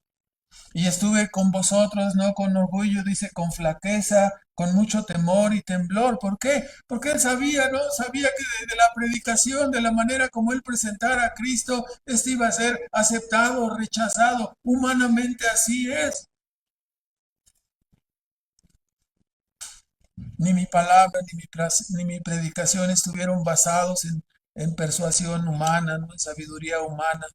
Y estuve con vosotros, no con orgullo, dice, con flaqueza, con mucho temor y temblor. ¿Por qué? Porque él sabía, ¿no? Sabía que de la predicación, de la manera como él presentara a Cristo, este iba a ser aceptado o rechazado. Humanamente así es. Ni mi palabra ni mi predicación estuvieron basados en persuasión humana, no en sabiduría humana,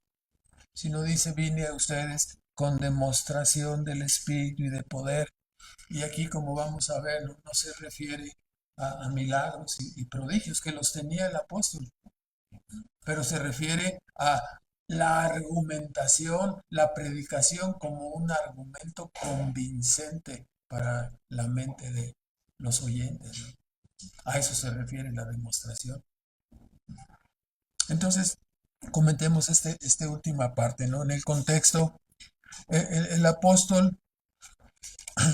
sino dice: vine a ustedes con demostración del Espíritu y de poder. Y aquí, como vamos a ver, no se refiere a milagros y prodigios que los tenía el apóstol, pero se refiere a la argumentación, la predicación como un argumento convincente para la mente de los oyentes, ¿no? A eso se refiere la demostración. Entonces, comentemos esta última parte, ¿no? En el contexto, el apóstol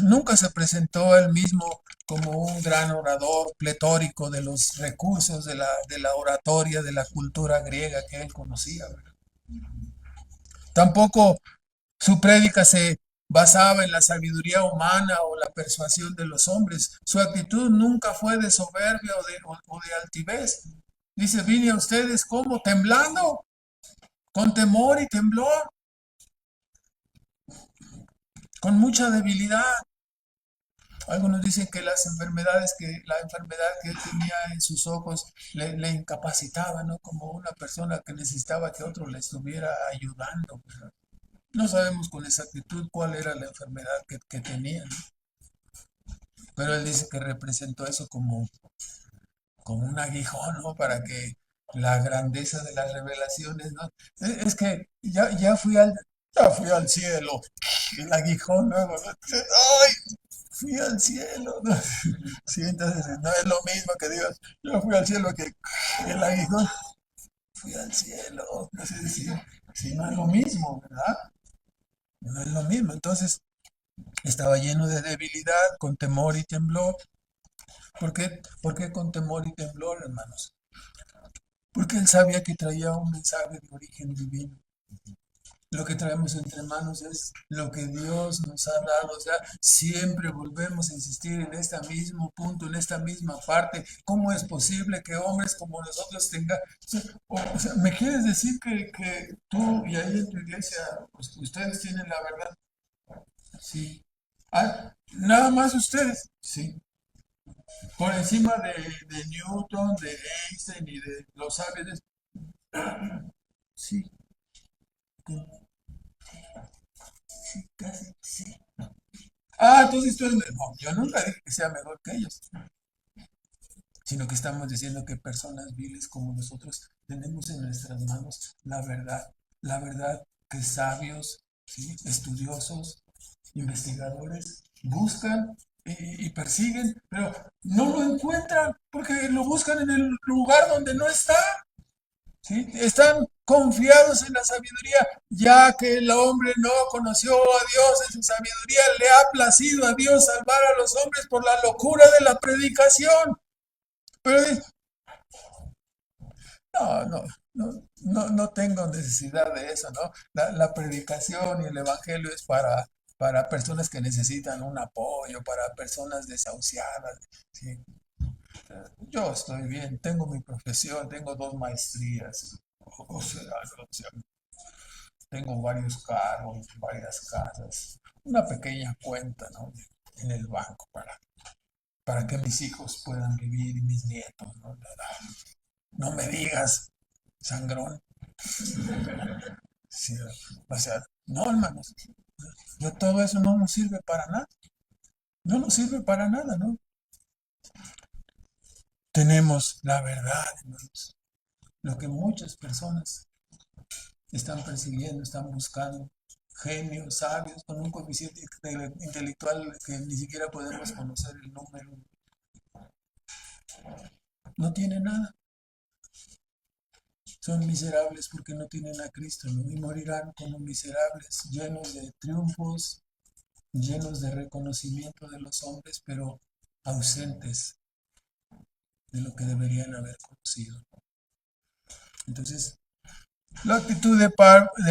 nunca se presentó él mismo como un gran orador pletórico de los recursos de la oratoria, de la cultura griega que él conocía, ¿verdad? Tampoco su prédica se basaba en la sabiduría humana o la persuasión de los hombres. Su actitud nunca fue de soberbia o de altivez. Dice: vine a ustedes como temblando, con temor y temblor, con mucha debilidad. Algunos dicen que la enfermedad que él tenía en sus ojos le incapacitaba, ¿no? Como una persona que necesitaba que otro le estuviera ayudando, ¿verdad? No sabemos con exactitud cuál era la enfermedad que tenía, ¿no? Pero él dice que representó eso como un aguijón, ¿no? Para que la grandeza de las revelaciones, ¿no? Es que ya fui al cielo, el aguijón, ¿no? ¡Ay! Fui al cielo, ¿no? Sí, entonces no es lo mismo que digas, yo fui al cielo que el aguijón, fui al cielo. No sé si no es lo mismo, ¿verdad? No es lo mismo. Entonces estaba lleno de debilidad, con temor y temblor. ¿Por qué con temor y temblor, hermanos? Porque él sabía que traía un mensaje de origen divino. Lo que traemos entre manos es lo que Dios nos ha dado. O sea, siempre volvemos a insistir en este mismo punto, en esta misma parte. ¿Cómo es posible que hombres como nosotros tengan... O sea, ¿me quieres decir que tú y ahí en tu iglesia, pues, ustedes tienen la verdad? Sí. Ah, nada más ustedes. Sí. Por encima de Newton, de Einstein y de los sabios. Sí. Sí, casi, sí. Ah, entonces tú eres mejor. No, yo nunca dije que sea mejor que ellos, sino que estamos diciendo que personas viles como nosotros tenemos en nuestras manos la verdad que sabios, ¿sí? Estudiosos, investigadores buscan y persiguen, pero no lo encuentran porque lo buscan en el lugar donde no está. ¿Sí? Están confiados en la sabiduría, ya que el hombre no conoció a Dios en su sabiduría, le ha placido a Dios salvar a los hombres por la locura de la predicación. Pero no, no, no tengo necesidad de eso, ¿no? La predicación y el evangelio es para personas que necesitan un apoyo, para personas desahuciadas, ¿sí? Yo estoy bien, tengo mi profesión, tengo 2 maestrías. O sea, tengo varios carros, varias casas, una pequeña cuenta, ¿no? En el banco para que mis hijos puedan vivir y mis nietos, ¿no? No me digas, sangrón. Sí, o sea, no, hermanos, todo eso no nos sirve para nada. No nos sirve para nada, ¿no? Tenemos la verdad, hermanos. Lo que muchas personas están persiguiendo, están buscando. Genios, sabios, con un coeficiente intelectual que ni siquiera podemos conocer el número. No tienen nada. Son miserables porque no tienen a Cristo, ¿no? Y morirán como miserables, llenos de triunfos, llenos de reconocimiento de los hombres, pero ausentes de lo que deberían haber conocido. Entonces, la actitud de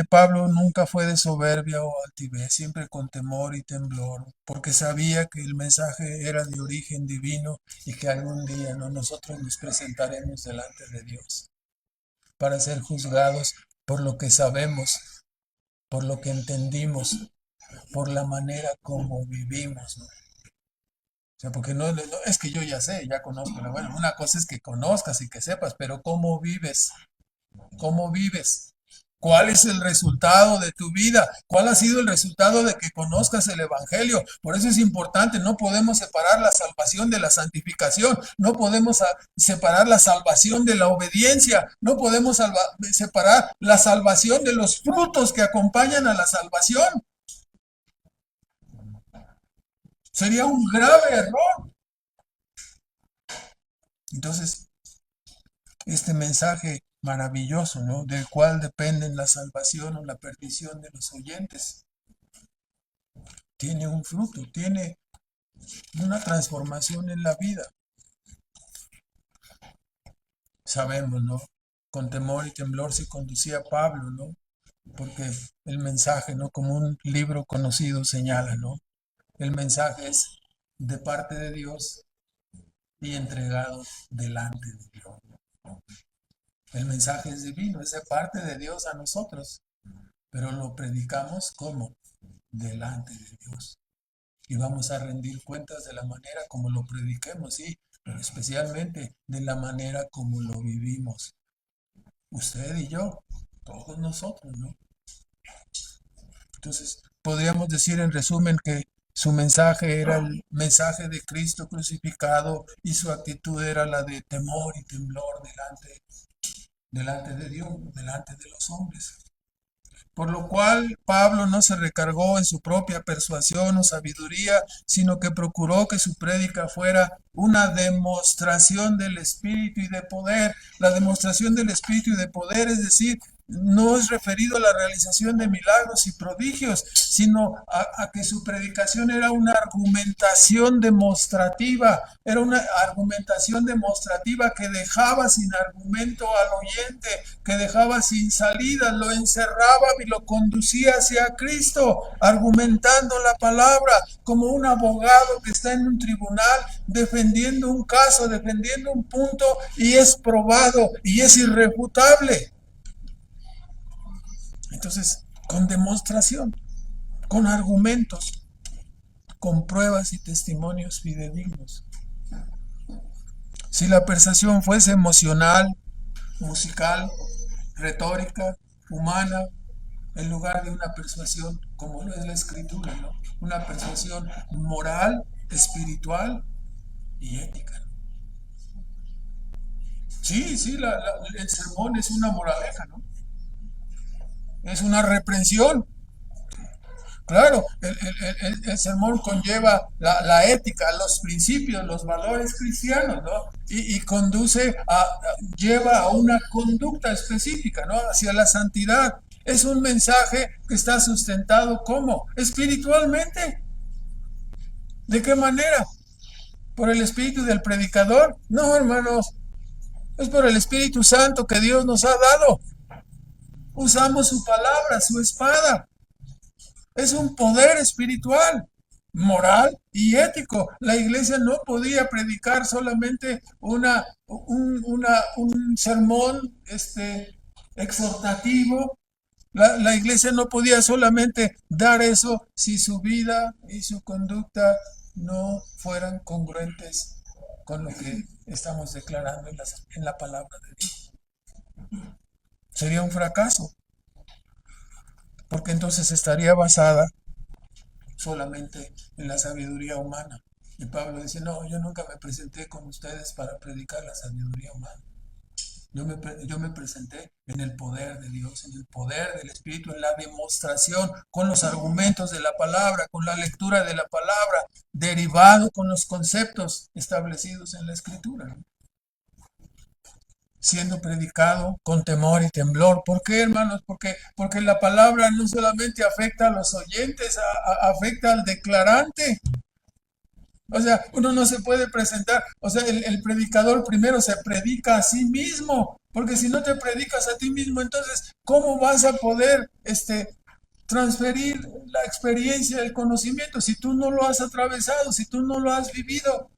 Pablo nunca fue de soberbia o altivez, siempre con temor y temblor, porque sabía que el mensaje era de origen divino y que algún día, ¿no?, nosotros nos presentaremos delante de Dios para ser juzgados por lo que sabemos, por lo que entendimos, por la manera como vivimos, ¿no? O sea, porque no es que yo ya sé, ya conozco, ¿no? Bueno, una cosa es que conozcas y que sepas, pero ¿cómo vives? ¿Cómo vives? ¿Cuál es el resultado de tu vida? ¿Cuál ha sido el resultado de que conozcas el Evangelio? Por eso es importante, no podemos separar la salvación de la santificación, no podemos separar la salvación de la obediencia, no podemos separar la salvación de los frutos que acompañan a la salvación. Sería un grave error. Entonces, este mensaje maravilloso, ¿no?, del cual dependen la salvación o la perdición de los oyentes, tiene un fruto, tiene una transformación en la vida. Sabemos, ¿no? Con temor y temblor se conducía Pablo, ¿no? Porque el mensaje, ¿no?, como un libro conocido señala, ¿no? El mensaje es de parte de Dios y entregado delante de Dios, ¿no? El mensaje es divino, es de parte de Dios a nosotros, pero lo predicamos como delante de Dios. Y vamos a rendir cuentas de la manera como lo prediquemos, sí, pero especialmente de la manera como lo vivimos. Usted y yo, todos nosotros, ¿no? Entonces, podríamos decir en resumen que Su mensaje era el mensaje de Cristo crucificado y su actitud era la de temor y temblor delante de Dios, delante de los hombres. Por lo cual Pablo no se recargó en su propia persuasión o sabiduría, sino que procuró que su prédica fuera una demostración del Espíritu y de poder. La demostración del Espíritu y de poder, es decir, no es referido a la realización de milagros y prodigios, sino a que su predicación era una argumentación demostrativa, era una argumentación demostrativa que dejaba sin argumento al oyente, que dejaba sin salida, lo encerraba y lo conducía hacia Cristo, argumentando la palabra como un abogado que está en un tribunal defendiendo un caso, defendiendo un punto y es probado y es irrefutable. Entonces, con demostración, con argumentos, con pruebas y testimonios fidedignos. Si la persuasión fuese emocional, musical, retórica, humana, en lugar de una persuasión como lo es la escritura, ¿no? Una persuasión moral, espiritual y ética, ¿no? Sí, sí, el sermón es una moraleja, ¿no? Es una reprensión. Claro, el sermón conlleva la ética, los principios, los valores cristianos, ¿no? Y conduce lleva a una conducta específica, ¿no? Hacia la santidad. Es un mensaje que está sustentado ¿cómo? Espiritualmente. ¿De qué manera? ¿Por el espíritu del predicador? No, hermanos, es por el Espíritu Santo que Dios nos ha dado. Usamos su palabra, su espada. Es un poder espiritual, moral y ético. La iglesia no podía predicar solamente un sermón exhortativo. La iglesia no podía solamente dar eso si su vida y su conducta no fueran congruentes con lo que estamos declarando en la palabra de Dios. Sería un fracaso, porque entonces estaría basada solamente en la sabiduría humana. Y Pablo dice, no, yo nunca me presenté con ustedes para predicar la sabiduría humana. Yo me presenté en el poder de Dios, en el poder del Espíritu, en la demostración, con los argumentos de la palabra, con la lectura de la palabra, derivado con los conceptos establecidos en la Escritura, ¿no? Siendo predicado con temor y temblor. ¿Por qué, hermanos? Porque la palabra no solamente afecta a los oyentes, afecta al declarante. O sea, uno no se puede presentar, o sea, el predicador primero se predica a sí mismo, porque si no te predicas a ti mismo, entonces, ¿cómo vas a poder transferir la experiencia, el conocimiento, si tú no lo has atravesado, si tú no lo has vivido?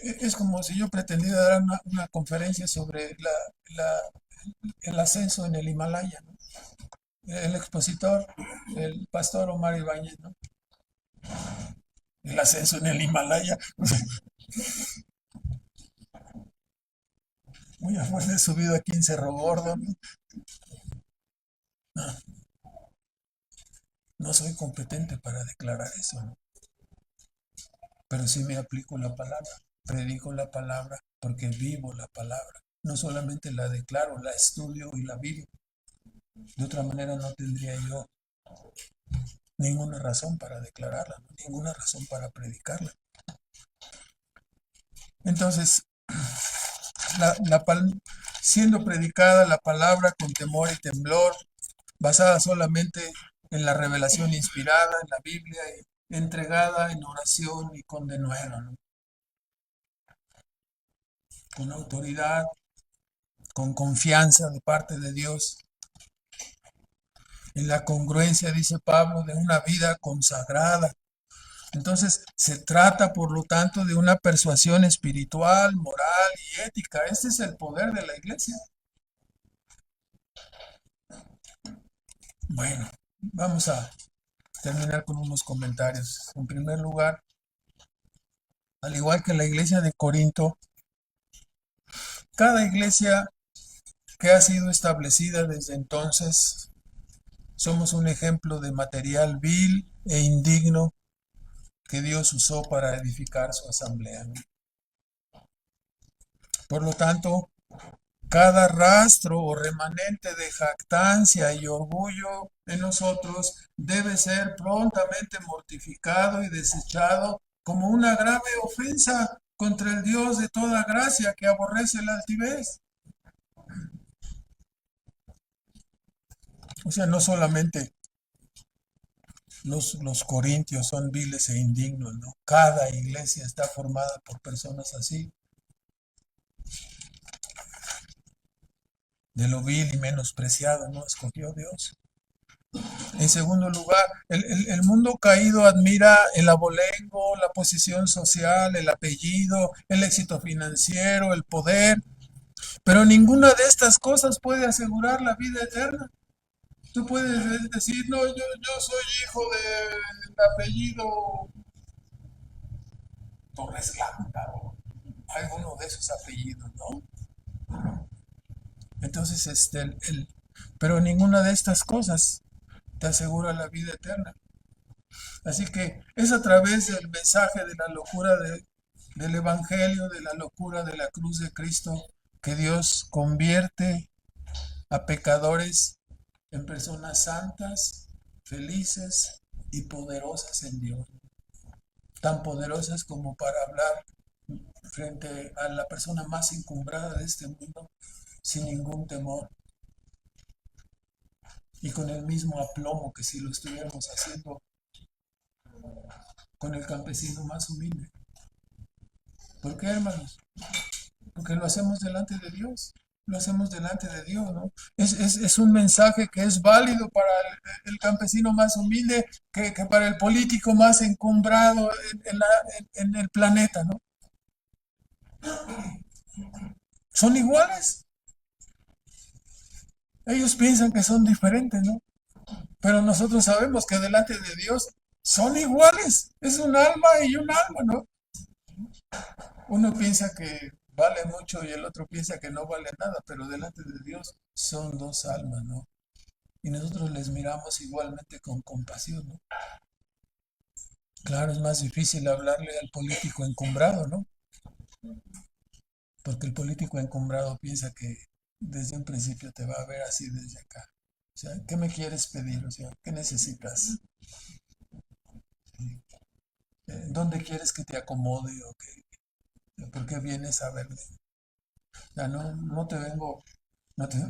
Es como si yo pretendiera dar una conferencia sobre el ascenso en el Himalaya, ¿no? El expositor, el pastor Omar Ibáñez, ¿no? El ascenso en el Himalaya. Muy a fuerza he subido aquí en Cerro Gordo, ¿no? No, no soy competente para declarar eso, ¿no? Pero sí me aplico la palabra, predico la palabra porque vivo la palabra. No solamente la declaro, la estudio y la vivo. De otra manera no tendría yo ninguna razón para declararla, ¿no? Ninguna razón para predicarla. Entonces, la, la, siendo predicada la palabra con temor y temblor, basada solamente en la revelación inspirada en la Biblia, y entregada en oración y con denuedo, ¿no? Con autoridad, con confianza de parte de Dios, en la congruencia, dice Pablo, de una vida consagrada. Entonces, se trata, por lo tanto, de una persuasión espiritual, moral y ética. Este es el poder de la iglesia. Bueno, vamos a terminar con unos comentarios. En primer lugar, al igual que la iglesia de Corinto, cada iglesia que ha sido establecida desde entonces. Somos un ejemplo de material vil e indigno que Dios usó para edificar su asamblea, ¿no? Por lo tanto, cada rastro o remanente de jactancia y orgullo en nosotros debe ser prontamente mortificado y desechado como una grave ofensa contra el Dios de toda gracia que aborrece la altivez. O sea, no solamente los corintios son viles e indignos, ¿no? Cada iglesia está formada por personas así, de lo vil y menospreciado, ¿no? Escogió Dios. En segundo lugar, el mundo caído admira el abolengo, la posición social, el apellido, el éxito financiero, el poder, pero ninguna de estas cosas puede asegurar la vida eterna. Tú puedes decir, no, yo soy hijo del apellido Torres Blanca o alguno de esos apellidos, ¿no? Entonces, pero ninguna de estas cosas te asegura la vida eterna. Así que es a través del mensaje de la locura del Evangelio, de la locura de la cruz de Cristo, que Dios convierte a pecadores en personas santas, felices y poderosas en Dios. Tan poderosas como para hablar frente a la persona más encumbrada de este mundo sin ningún temor y con el mismo aplomo que si lo estuviéramos haciendo con el campesino más humilde. ¿Por qué, hermanos? Porque lo hacemos delante de Dios. Lo hacemos delante de Dios, ¿no? Es un mensaje que es válido para el campesino más humilde que para el político más encumbrado en el planeta, ¿no? Son iguales. Ellos piensan que son diferentes, ¿no? Pero nosotros sabemos que delante de Dios son iguales. Es un alma y un alma, ¿no? Uno piensa que vale mucho y el otro piensa que no vale nada, pero delante de Dios son dos almas, ¿no? Y nosotros les miramos igualmente con compasión, ¿no? Claro, es más difícil hablarle al político encumbrado, ¿no? Porque el político encumbrado piensa que desde un principio te va a ver así desde acá. O sea, ¿qué me quieres pedir? O sea, ¿qué necesitas? ¿Dónde quieres que te acomode o qué? ¿Por qué vienes a verme? O sea, no te vengo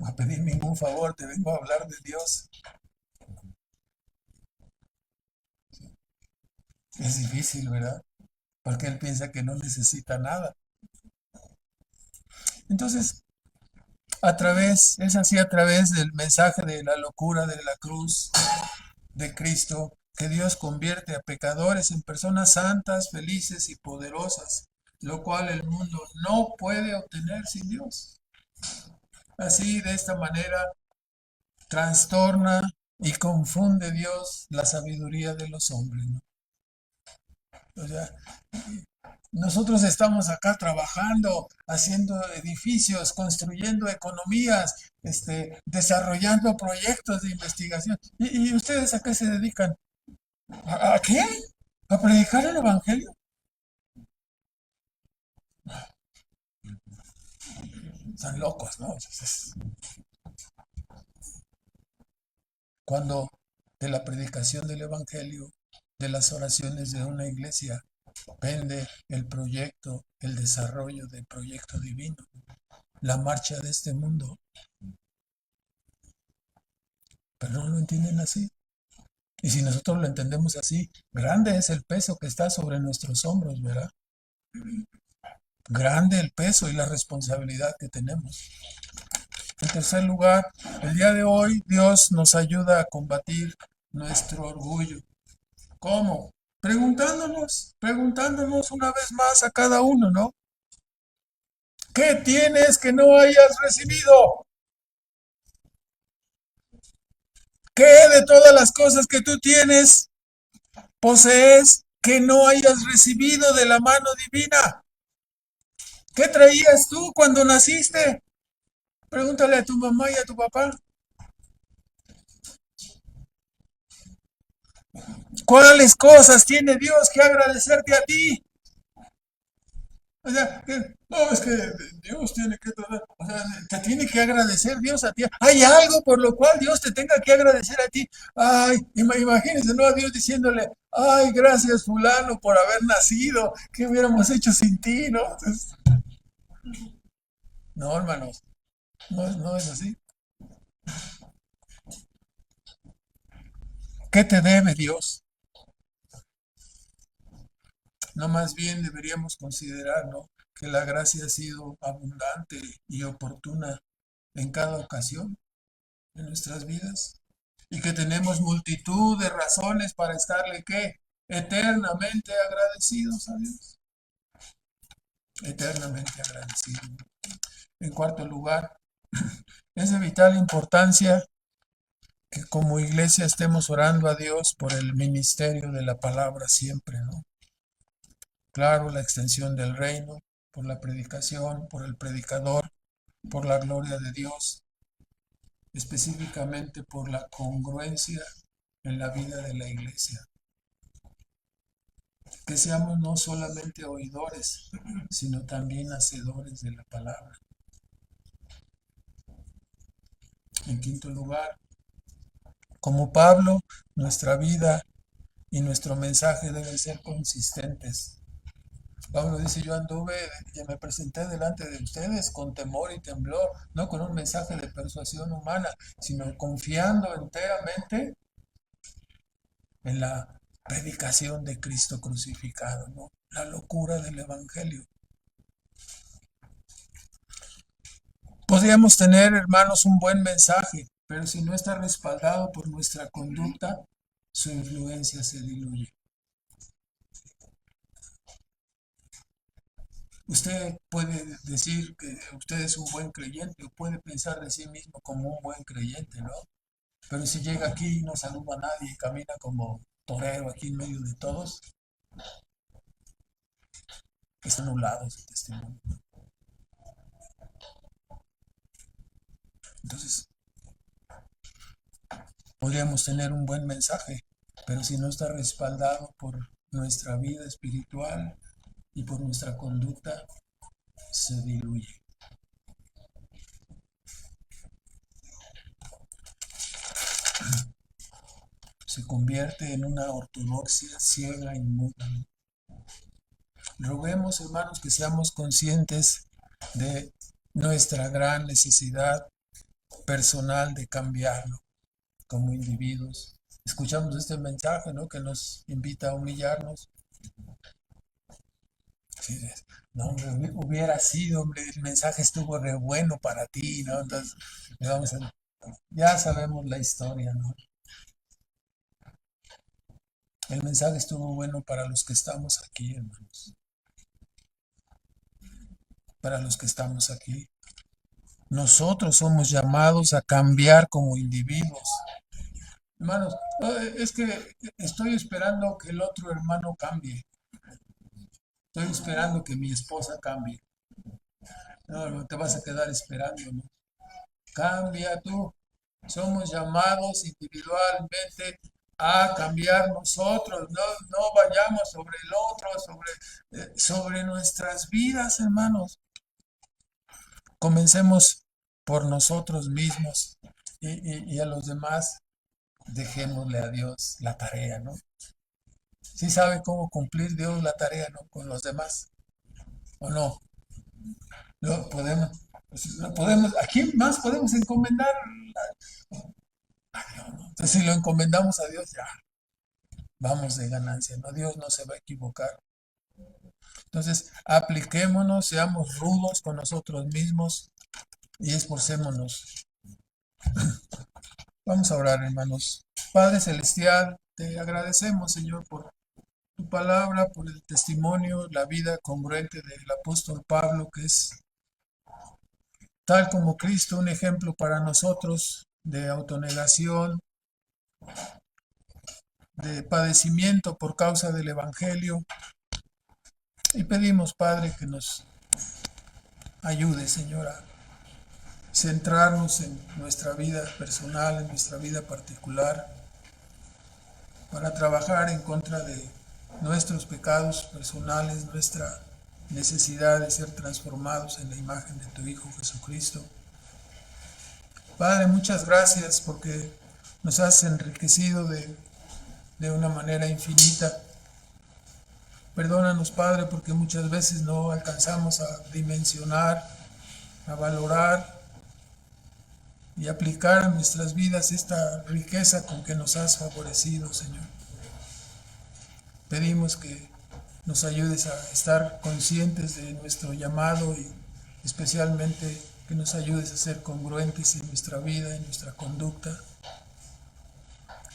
a pedir ningún favor, te vengo a hablar de Dios. Es difícil, ¿verdad? Porque él piensa que no necesita nada. Entonces, es así a través del mensaje de la locura de la cruz de Cristo que Dios convierte a pecadores en personas santas, felices y poderosas, lo cual el mundo no puede obtener sin Dios. Así, de esta manera, trastorna y confunde Dios la sabiduría de los hombres, ¿no? O sea, nosotros estamos acá trabajando, haciendo edificios, construyendo economías, desarrollando proyectos de investigación. ¿Y ustedes a qué se dedican? ¿A qué? ¿A predicar el Evangelio? Están locos, ¿no? Cuando de la predicación del Evangelio, de las oraciones de una iglesia, pende el proyecto, el desarrollo del proyecto divino, la marcha de este mundo. Pero no lo entienden así. Y si nosotros lo entendemos así, grande es el peso que está sobre nuestros hombros, ¿verdad? Grande el peso y la responsabilidad que tenemos. En tercer lugar, el día de hoy Dios nos ayuda a combatir nuestro orgullo. ¿Cómo? Preguntándonos una vez más a cada uno, ¿no? ¿Qué tienes que no hayas recibido? ¿Qué de todas las cosas que tú tienes posees que no hayas recibido de la mano divina? ¿Qué traías tú cuando naciste? Pregúntale a tu mamá y a tu papá, ¿cuáles cosas tiene Dios que agradecerte a ti? O sea, no, es que Dios tiene que, o sea, te tiene que agradecer Dios a ti. Hay algo por lo cual Dios te tenga que agradecer a ti. Ay, imagínense, ¿no? A Dios diciéndole, ay, gracias fulano por haber nacido. ¿Qué hubiéramos hecho sin ti, no? Entonces, no, hermanos, no es así. ¿Qué te debe Dios? No, más bien deberíamos considerar, ¿no? Que la gracia ha sido abundante y oportuna en cada ocasión de nuestras vidas y que tenemos multitud de razones para estarle ¿qué? Eternamente agradecidos a Dios, eternamente agradecidos. En cuarto lugar, es de vital importancia que como iglesia estemos orando a Dios por el ministerio de la palabra siempre, ¿no? Claro, la extensión del reino, por la predicación, por el predicador, por la gloria de Dios, específicamente por la congruencia en la vida de la iglesia. Que seamos no solamente oidores, sino también hacedores de la palabra. En quinto lugar, como Pablo, nuestra vida y nuestro mensaje deben ser consistentes. Pablo dice, yo anduve y me presenté delante de ustedes con temor y temblor, no con un mensaje de persuasión humana, sino confiando enteramente en la predicación de Cristo crucificado, ¿no? La locura del Evangelio. Podríamos tener, hermanos, un buen mensaje, pero si no está respaldado por nuestra conducta, su influencia se diluye. Usted puede decir que usted es un buen creyente o puede pensar de sí mismo como un buen creyente, ¿no? Pero si llega aquí y no saluda a nadie y camina como torero aquí en medio de todos, está anulado su testimonio. Entonces, podríamos tener un buen mensaje, pero si no está respaldado por nuestra vida espiritual y por nuestra conducta, se diluye. Se convierte en una ortodoxia ciega y muda. Roguemos, hermanos, que seamos conscientes de nuestra gran necesidad personal de cambiarlo como individuos. Escuchamos este mensaje, ¿no? Que nos invita a humillarnos. Sí, no, hombre, hubiera sido, hombre, el mensaje estuvo re bueno para ti, ¿no? Entonces, ya sabemos la historia, ¿no? El mensaje estuvo bueno para los que estamos aquí, hermanos. Para los que estamos aquí. Nosotros somos llamados a cambiar como individuos. Hermanos, es que estoy esperando que el otro hermano cambie. Estoy esperando que mi esposa cambie. No, no te vas a quedar esperando, ¿no? Cambia tú. Somos llamados individualmente a cambiar nosotros. No, no vayamos sobre el otro, sobre nuestras vidas, hermanos. Comencemos por nosotros mismos y a los demás dejémosle a Dios la tarea, ¿no? Sí sabe cómo cumplir Dios la tarea, ¿no? Con los demás, ¿o no? No podemos, no podemos, ¿a quién más podemos encomendar? Entonces, si lo encomendamos a Dios, ya vamos de ganancia, ¿no? Dios no se va a equivocar. Entonces, apliquémonos, seamos rudos con nosotros mismos y esforcémonos. Vamos a orar, hermanos. Padre Celestial, te agradecemos, Señor, por tu palabra, por el testimonio, la vida congruente del apóstol Pablo, que es tal como Cristo, un ejemplo para nosotros de autonegación, de padecimiento por causa del Evangelio. Y pedimos, Padre, que nos ayude, Señora, centrarnos en nuestra vida personal, en nuestra vida particular, para trabajar en contra de nuestros pecados personales, nuestra necesidad de ser transformados en la imagen de tu Hijo Jesucristo. Padre, muchas gracias porque nos has enriquecido de una manera infinita. Perdónanos, Padre, porque muchas veces no alcanzamos a dimensionar, a valorar y aplicar en nuestras vidas esta riqueza con que nos has favorecido, Señor. Pedimos que nos ayudes a estar conscientes de nuestro llamado y especialmente que nos ayudes a ser congruentes en nuestra vida, en nuestra conducta.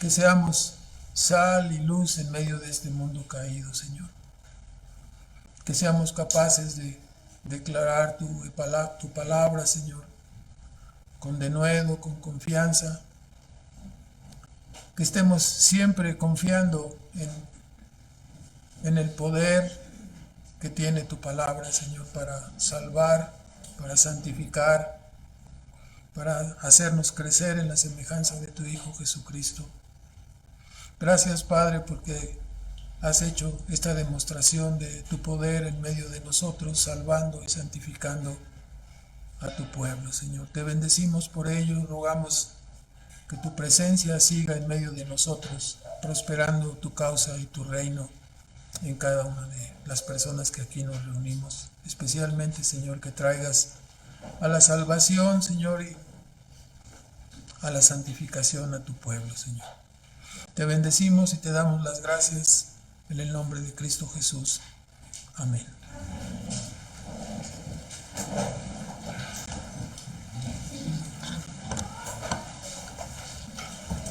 Que seamos sal y luz en medio de este mundo caído, Señor. Que seamos capaces de declarar tu palabra, Señor, con denuedo, con confianza. Que estemos siempre confiando en el poder que tiene tu palabra, Señor, para salvar, para santificar, para hacernos crecer en la semejanza de tu Hijo Jesucristo. Gracias, Padre, porque has hecho esta demostración de tu poder en medio de nosotros, salvando y santificando a tu pueblo, Señor. Te bendecimos por ello, rogamos que tu presencia siga en medio de nosotros, prosperando tu causa y tu reino en cada una de las personas que aquí nos reunimos. Especialmente, Señor, que traigas a la salvación, Señor, y a la santificación a tu pueblo, Señor. Te bendecimos y te damos las gracias en el nombre de Cristo Jesús. Amén.